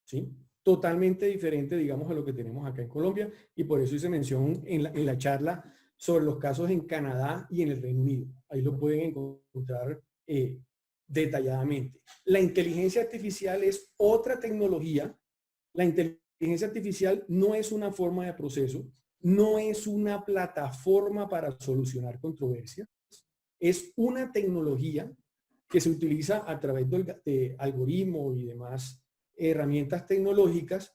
Speaker 3: ¿sí? Totalmente diferente, digamos, a lo que tenemos acá en Colombia, y por eso hice mención en la charla sobre los casos en Canadá y en el Reino Unido. Ahí lo pueden encontrar detalladamente. La inteligencia artificial es otra tecnología. La inteligencia artificial no es una forma de proceso, no es una plataforma para solucionar controversias, es una tecnología que se utiliza a través de algoritmos y demás herramientas tecnológicas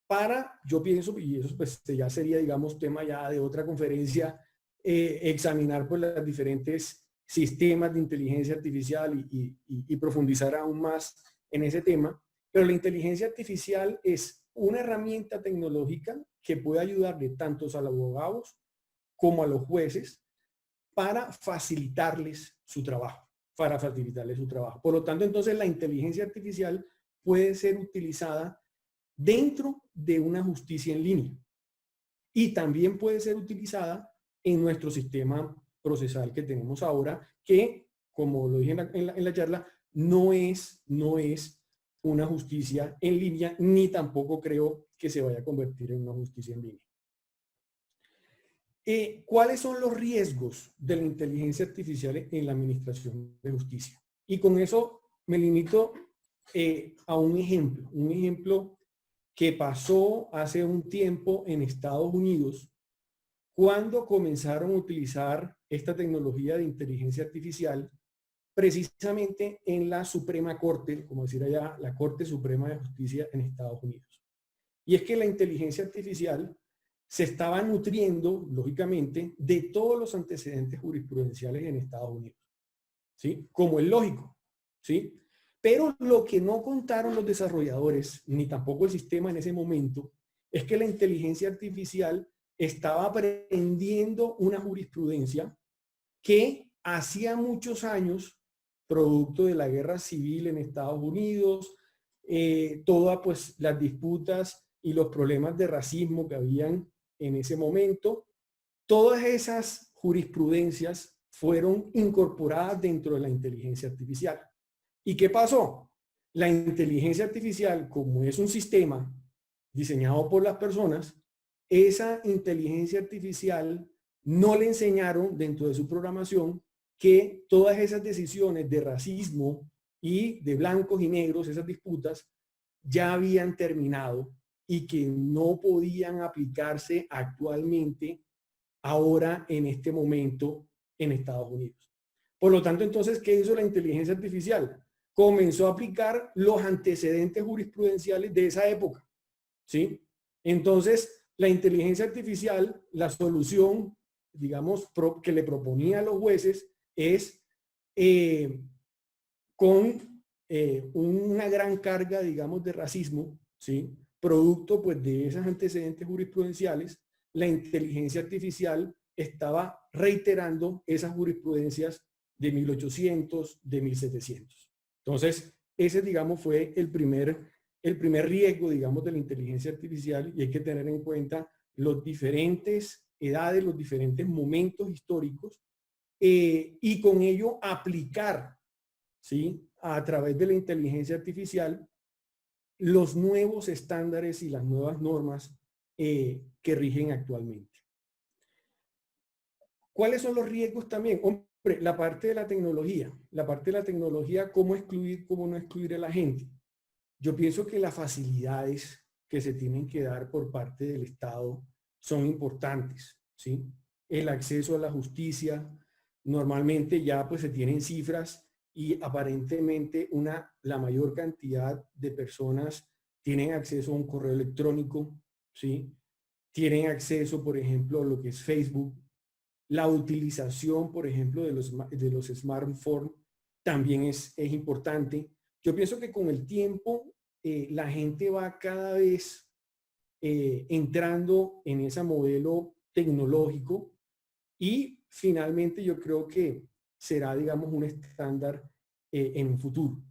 Speaker 3: para, yo pienso, y eso pues ya sería, digamos, tema ya de otra conferencia, examinar pues los diferentes sistemas de inteligencia artificial y profundizar aún más en ese tema. Pero la inteligencia artificial es una herramienta tecnológica que puede ayudarle tanto a los abogados como a los jueces para facilitarles su trabajo, Por lo tanto, entonces la inteligencia artificial puede ser utilizada dentro de una justicia en línea y también puede ser utilizada en nuestro sistema procesal que tenemos ahora, que, como lo dije en la charla, no es una justicia en línea, ni tampoco creo que se vaya a convertir en una justicia en línea. ¿Cuáles son los riesgos de la inteligencia artificial en la administración de justicia? Y con eso me limito a un ejemplo que pasó hace un tiempo en Estados Unidos, cuando comenzaron a utilizar esta tecnología de inteligencia artificial precisamente en la Suprema Corte, como decir allá, la Corte Suprema de Justicia en Estados Unidos. Y es que la inteligencia artificial se estaba nutriendo, lógicamente, de todos los antecedentes jurisprudenciales en Estados Unidos, ¿sí? Como es lógico, ¿sí? Pero lo que no contaron los desarrolladores, ni tampoco el sistema en ese momento, es que la inteligencia artificial estaba aprendiendo una jurisprudencia que hacía muchos años, producto de la guerra civil en Estados Unidos, todas pues las disputas y los problemas de racismo que habían en ese momento, todas esas jurisprudencias fueron incorporadas dentro de la inteligencia artificial. ¿Y qué pasó? La inteligencia artificial, como es un sistema diseñado por las personas, esa inteligencia artificial no le enseñaron dentro de su programación que todas esas decisiones de racismo y de blancos y negros, esas disputas, ya habían terminado y que no podían aplicarse actualmente, ahora en este momento, en Estados Unidos. Por lo tanto, entonces, ¿qué hizo la inteligencia artificial? Comenzó a aplicar los antecedentes jurisprudenciales de esa época, ¿sí? Entonces, la inteligencia artificial, la solución, digamos, que le proponía a los jueces es con una gran carga, digamos, de racismo, ¿sí? Producto, pues, de esos antecedentes jurisprudenciales, la inteligencia artificial estaba reiterando esas jurisprudencias de 1800, de 1700. Entonces, ese, digamos, fue el primer riesgo, digamos, de la inteligencia artificial, y hay que tener en cuenta los diferentes edades, los diferentes momentos históricos, y con ello aplicar, ¿sí?, a través de la inteligencia artificial los nuevos estándares y las nuevas normas que rigen actualmente. ¿Cuáles son los riesgos también? Hombre, la parte de la tecnología. La parte de la tecnología, cómo excluir, cómo no excluir a la gente. Yo pienso que las facilidades que se tienen que dar por parte del Estado son importantes, ¿sí? El acceso a la justicia, normalmente ya pues se tienen cifras y aparentemente la mayor cantidad de personas tienen acceso a un correo electrónico, ¿sí? Tienen acceso, por ejemplo, a lo que es Facebook. La utilización, por ejemplo, de los smartphones también es importante. Yo pienso que con el tiempo la gente va cada vez entrando en ese modelo tecnológico y finalmente yo creo que será, digamos, un estándar en un futuro.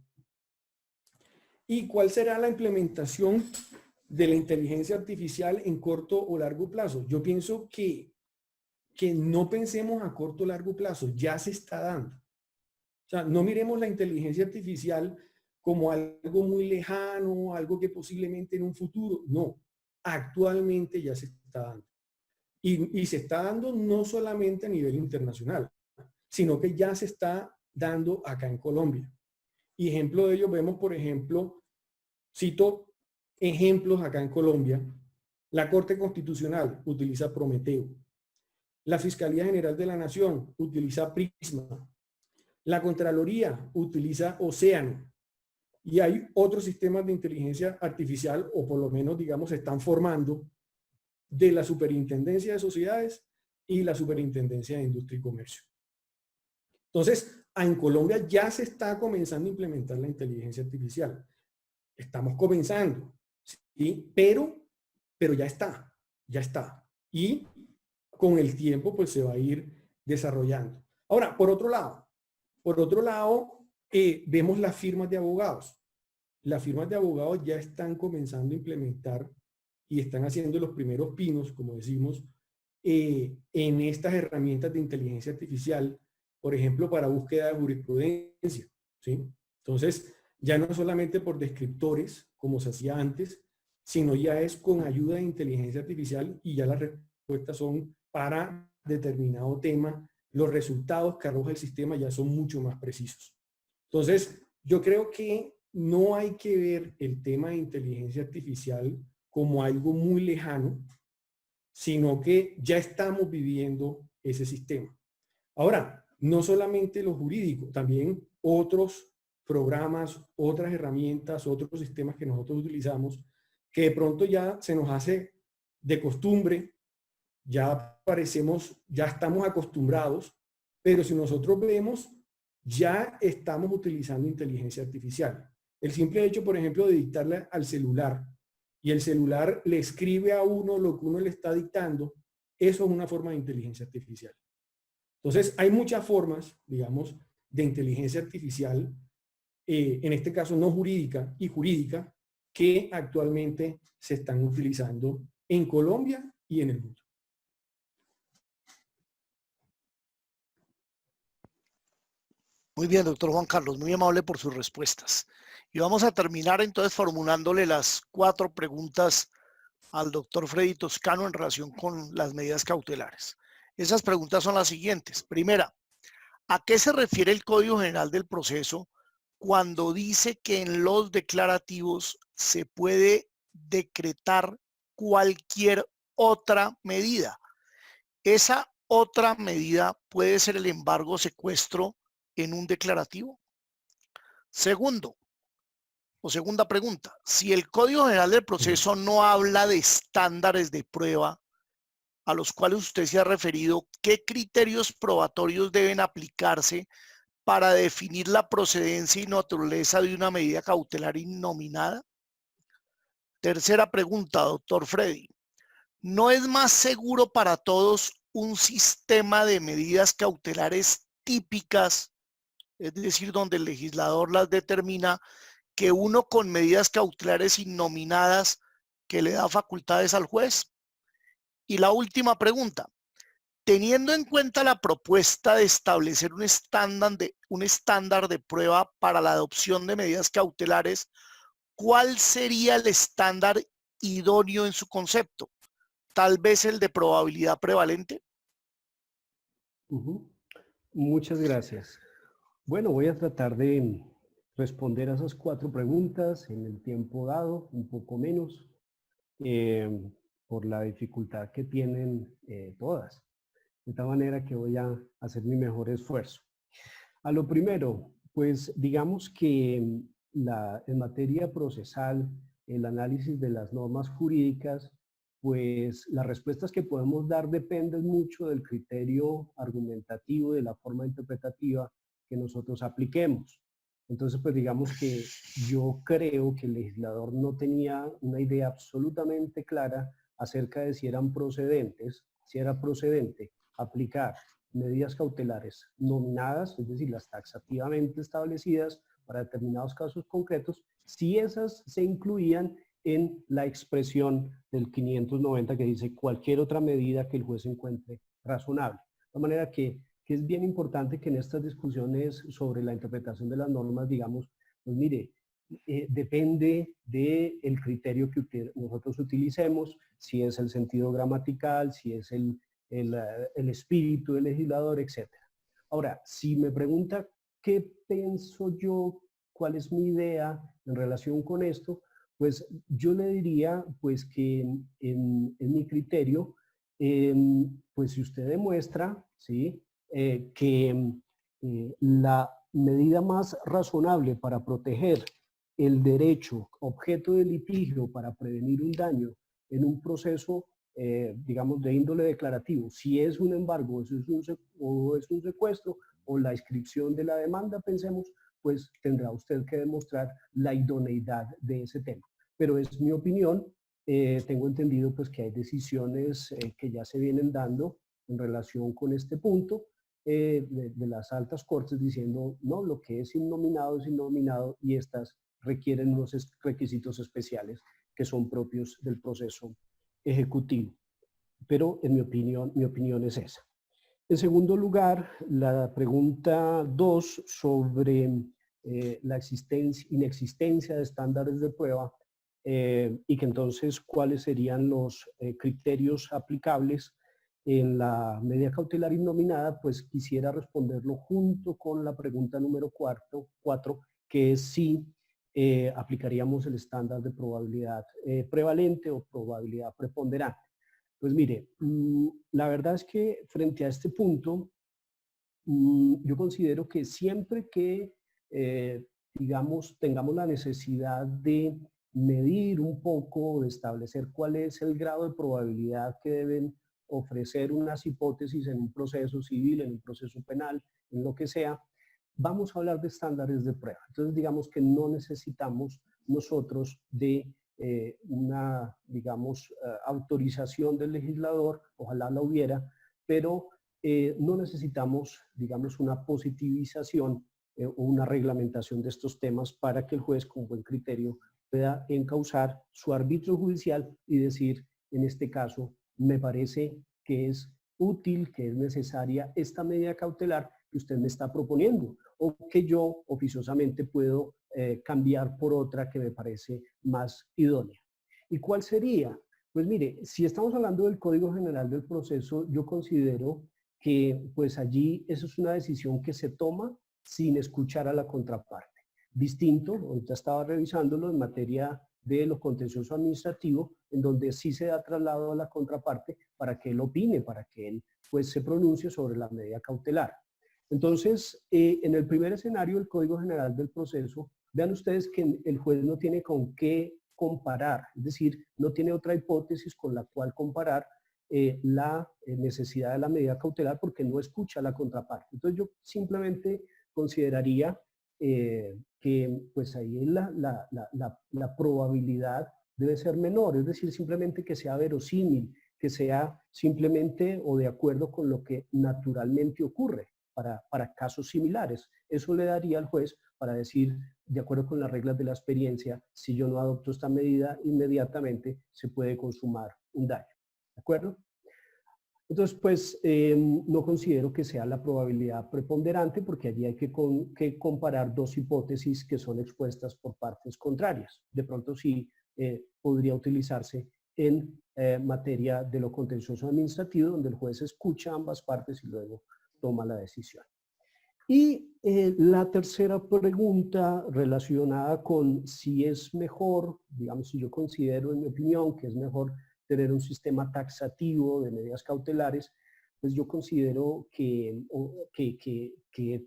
Speaker 3: ¿Y cuál será la implementación de la inteligencia artificial en corto o largo plazo? Yo pienso que no pensemos a corto o largo plazo, ya se está dando. O sea, no miremos la inteligencia artificial como algo muy lejano, algo que posiblemente en un futuro. No, actualmente ya se está dando. Y se está dando no solamente a nivel internacional, sino que ya se está dando acá en Colombia. Y ejemplo de ello vemos, por ejemplo, cito ejemplos acá en Colombia. La Corte Constitucional utiliza Prometeo. La Fiscalía General de la Nación utiliza Prisma. La Contraloría utiliza Océano. Y hay otros sistemas de inteligencia artificial, o por lo menos, digamos, se están formando, de la Superintendencia de Sociedades y la Superintendencia de Industria y Comercio. Entonces, en Colombia ya se está comenzando a implementar la inteligencia artificial. Estamos comenzando, ¿sí? Pero ya está, ya está. Y con el tiempo, pues se va a ir desarrollando. Ahora, por otro lado, vemos las firmas de abogados. Las firmas de abogados ya están comenzando a implementar y están haciendo los primeros pinos, como decimos, en estas herramientas de inteligencia artificial, por ejemplo, para búsqueda de jurisprudencia, ¿sí? Entonces, ya no solamente por descriptores, como se hacía antes, sino ya es con ayuda de inteligencia artificial y ya las respuestas son para determinado tema. Los resultados que arroja el sistema ya son mucho más precisos. Entonces, yo creo que no hay que ver el tema de inteligencia artificial como algo muy lejano, sino que ya estamos viviendo ese sistema. Ahora, no solamente lo jurídico, también otros programas, otras herramientas, otros sistemas que nosotros utilizamos, que de pronto ya se nos hace de costumbre, ya estamos acostumbrados, pero si nosotros vemos, ya estamos utilizando inteligencia artificial. El simple hecho, por ejemplo, de dictarle al celular, y el celular le escribe a uno lo que uno le está dictando, eso es una forma de inteligencia artificial. Entonces, hay muchas formas, digamos, de inteligencia artificial, en este caso no jurídica y jurídica, que actualmente se están utilizando en Colombia y en el mundo.
Speaker 1: Muy bien, doctor Juan Carlos, muy amable por sus respuestas. Y vamos a terminar entonces formulándole las 4 preguntas al doctor Freddy Toscano en relación con las medidas cautelares. Esas preguntas son las siguientes. Primera, ¿a qué se refiere el Código General del Proceso cuando dice que en los declarativos se puede decretar cualquier otra medida? Esa otra medida puede ser el embargo o secuestro en un declarativo. Segunda pregunta, si el Código General del Proceso no habla de estándares de prueba a los cuales usted se ha referido, ¿qué criterios probatorios deben aplicarse para definir la procedencia y naturaleza de una medida cautelar innominada? Tercera pregunta, doctor Freddy. ¿No es más seguro para todos un sistema de medidas cautelares típicas, es decir, donde el legislador las determina, que uno con medidas cautelares innominadas que le da facultades al juez? Y la última pregunta, teniendo en cuenta la propuesta de establecer un estándar de prueba para la adopción de medidas cautelares, ¿cuál sería el estándar idóneo en su concepto? ¿Tal vez el de probabilidad prevalente?
Speaker 4: Muchas gracias. Bueno, voy a tratar de responder a esas 4 preguntas en el tiempo dado, un poco menos, por la dificultad que tienen todas. De tal manera que voy a hacer mi mejor esfuerzo. A lo primero, pues digamos que en materia procesal, el análisis de las normas jurídicas, pues las respuestas que podemos dar dependen mucho del criterio argumentativo, de la forma interpretativa que nosotros apliquemos. Entonces, pues digamos que yo creo que el legislador no tenía una idea absolutamente clara acerca de si eran procedentes, si era procedente aplicar medidas cautelares nominadas, es decir, las taxativamente establecidas para determinados casos concretos, si esas se incluían en la expresión del 590 que dice cualquier otra medida que el juez encuentre razonable. De manera que es bien importante que en estas discusiones sobre la interpretación de las normas, digamos, pues mire, depende del criterio que nosotros utilicemos, si es el sentido gramatical, si es el espíritu del legislador, etc. Ahora, si me pregunta qué pienso yo, cuál es mi idea en relación con esto, pues yo le diría pues que en mi criterio, pues si usted demuestra, ¿sí? Que la medida más razonable para proteger el derecho objeto de litigio para prevenir un daño en un proceso, digamos, de índole declarativo, si es un embargo o es un secuestro o la inscripción de la demanda, pensemos, pues tendrá usted que demostrar la idoneidad de ese tema. Pero es mi opinión, tengo entendido pues que hay decisiones que ya se vienen dando en relación con este punto, de las altas cortes diciendo, no, lo que es innominado y estas requieren unos requisitos especiales que son propios del proceso ejecutivo. Pero en mi opinión es esa. En segundo lugar, la pregunta 2 sobre la inexistencia de estándares de prueba y que entonces cuáles serían los criterios aplicables en la medida cautelar innominada, pues quisiera responderlo junto con la pregunta número 4, que es si aplicaríamos el estándar de probabilidad prevalente o probabilidad preponderante. Pues mire, la verdad es que frente a este punto, yo considero que siempre que, digamos, tengamos la necesidad de medir un poco, de establecer cuál es el grado de probabilidad que deben ofrecer unas hipótesis en un proceso civil, en un proceso penal, en lo que sea, vamos a hablar de estándares de prueba. Entonces, digamos que no necesitamos nosotros de una, digamos, autorización del legislador, ojalá la hubiera, pero no necesitamos, digamos, una positivización o una reglamentación de estos temas para que el juez con buen criterio pueda encauzar su arbitrio judicial y decir, en este caso, me parece que es útil, que es necesaria esta medida cautelar que usted me está proponiendo o que yo oficiosamente puedo cambiar por otra que me parece más idónea. ¿Y cuál sería? Pues mire, si estamos hablando del Código General del Proceso, yo considero que pues allí eso es una decisión que se toma sin escuchar a la contraparte. Distinto, ahorita estaba revisándolo en materia de lo contencioso administrativo, en donde sí se da traslado a la contraparte para que él opine, para que él pues se pronuncie sobre la medida cautelar. Entonces, en el primer escenario del Código General del Proceso, vean ustedes que el juez no tiene con qué comparar, es decir, no tiene otra hipótesis con la cual comparar la necesidad de la medida cautelar porque no escucha a la contraparte. Entonces, yo simplemente consideraría que pues ahí la probabilidad debe ser menor, es decir, simplemente que sea verosímil, que sea simplemente o de acuerdo con lo que naturalmente ocurre para casos similares. Eso le daría al juez para decir, de acuerdo con las reglas de la experiencia, si yo no adopto esta medida, inmediatamente se puede consumar un daño. ¿De acuerdo? Entonces, pues, no considero que sea la probabilidad preponderante porque allí hay que comparar dos hipótesis que son expuestas por partes contrarias. De pronto sí podría utilizarse en materia de lo contencioso administrativo, donde el juez escucha ambas partes y luego toma la decisión. Y la tercera pregunta relacionada con si es mejor, digamos, si yo considero en mi opinión que es mejor tener un sistema taxativo de medidas cautelares, pues yo considero que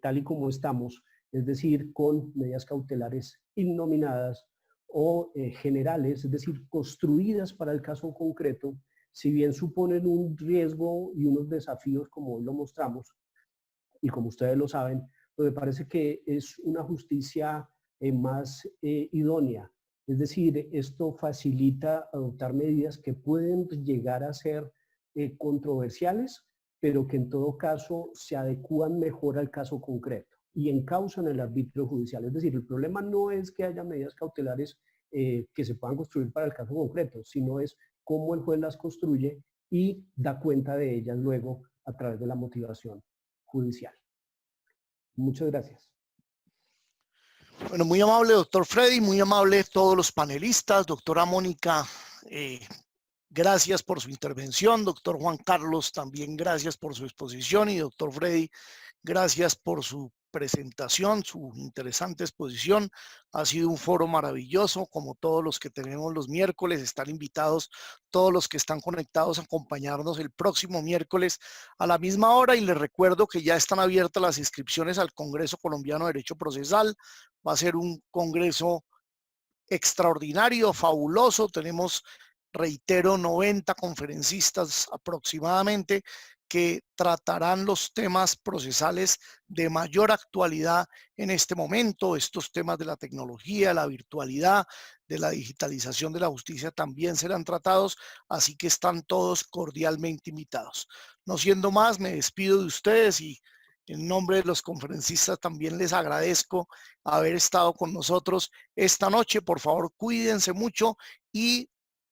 Speaker 4: tal y como estamos, es decir, con medidas cautelares innominadas o generales, es decir, construidas para el caso concreto, si bien suponen un riesgo y unos desafíos como hoy lo mostramos, y como ustedes lo saben, pues me parece que es una justicia más idónea. Es decir, esto facilita adoptar medidas que pueden llegar a ser controversiales, pero que en todo caso se adecúan mejor al caso concreto y encausan el arbitrio judicial. Es decir, el problema no es que haya medidas cautelares que se puedan construir para el caso concreto, sino es cómo el juez las construye y da cuenta de ellas luego a través de la motivación judicial. Muchas gracias.
Speaker 1: Bueno, muy amable doctor Freddy, muy amable todos los panelistas, doctora Mónica, gracias por su intervención, doctor Juan Carlos, también gracias por su exposición y doctor Freddy, gracias por su presentación, su interesante exposición. Ha sido un foro maravilloso, como todos los que tenemos los miércoles. Están invitados todos los que están conectados a acompañarnos el próximo miércoles a la misma hora, y les recuerdo que ya están abiertas las inscripciones al Congreso Colombiano de Derecho Procesal. Va a ser un congreso extraordinario, fabuloso. Tenemos, reitero, 90 conferencistas aproximadamente que tratarán los temas procesales de mayor actualidad en este momento. Estos temas de la tecnología, la virtualidad, de la digitalización de la justicia también serán tratados, así que están todos cordialmente invitados. No siendo más, me despido de ustedes y en nombre de los conferencistas también les agradezco haber estado con nosotros esta noche. Por favor, cuídense mucho y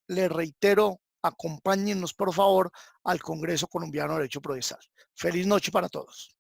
Speaker 1: les reitero, acompáñennos por favor al Congreso Colombiano de Derecho Procesal. Feliz noche para todos.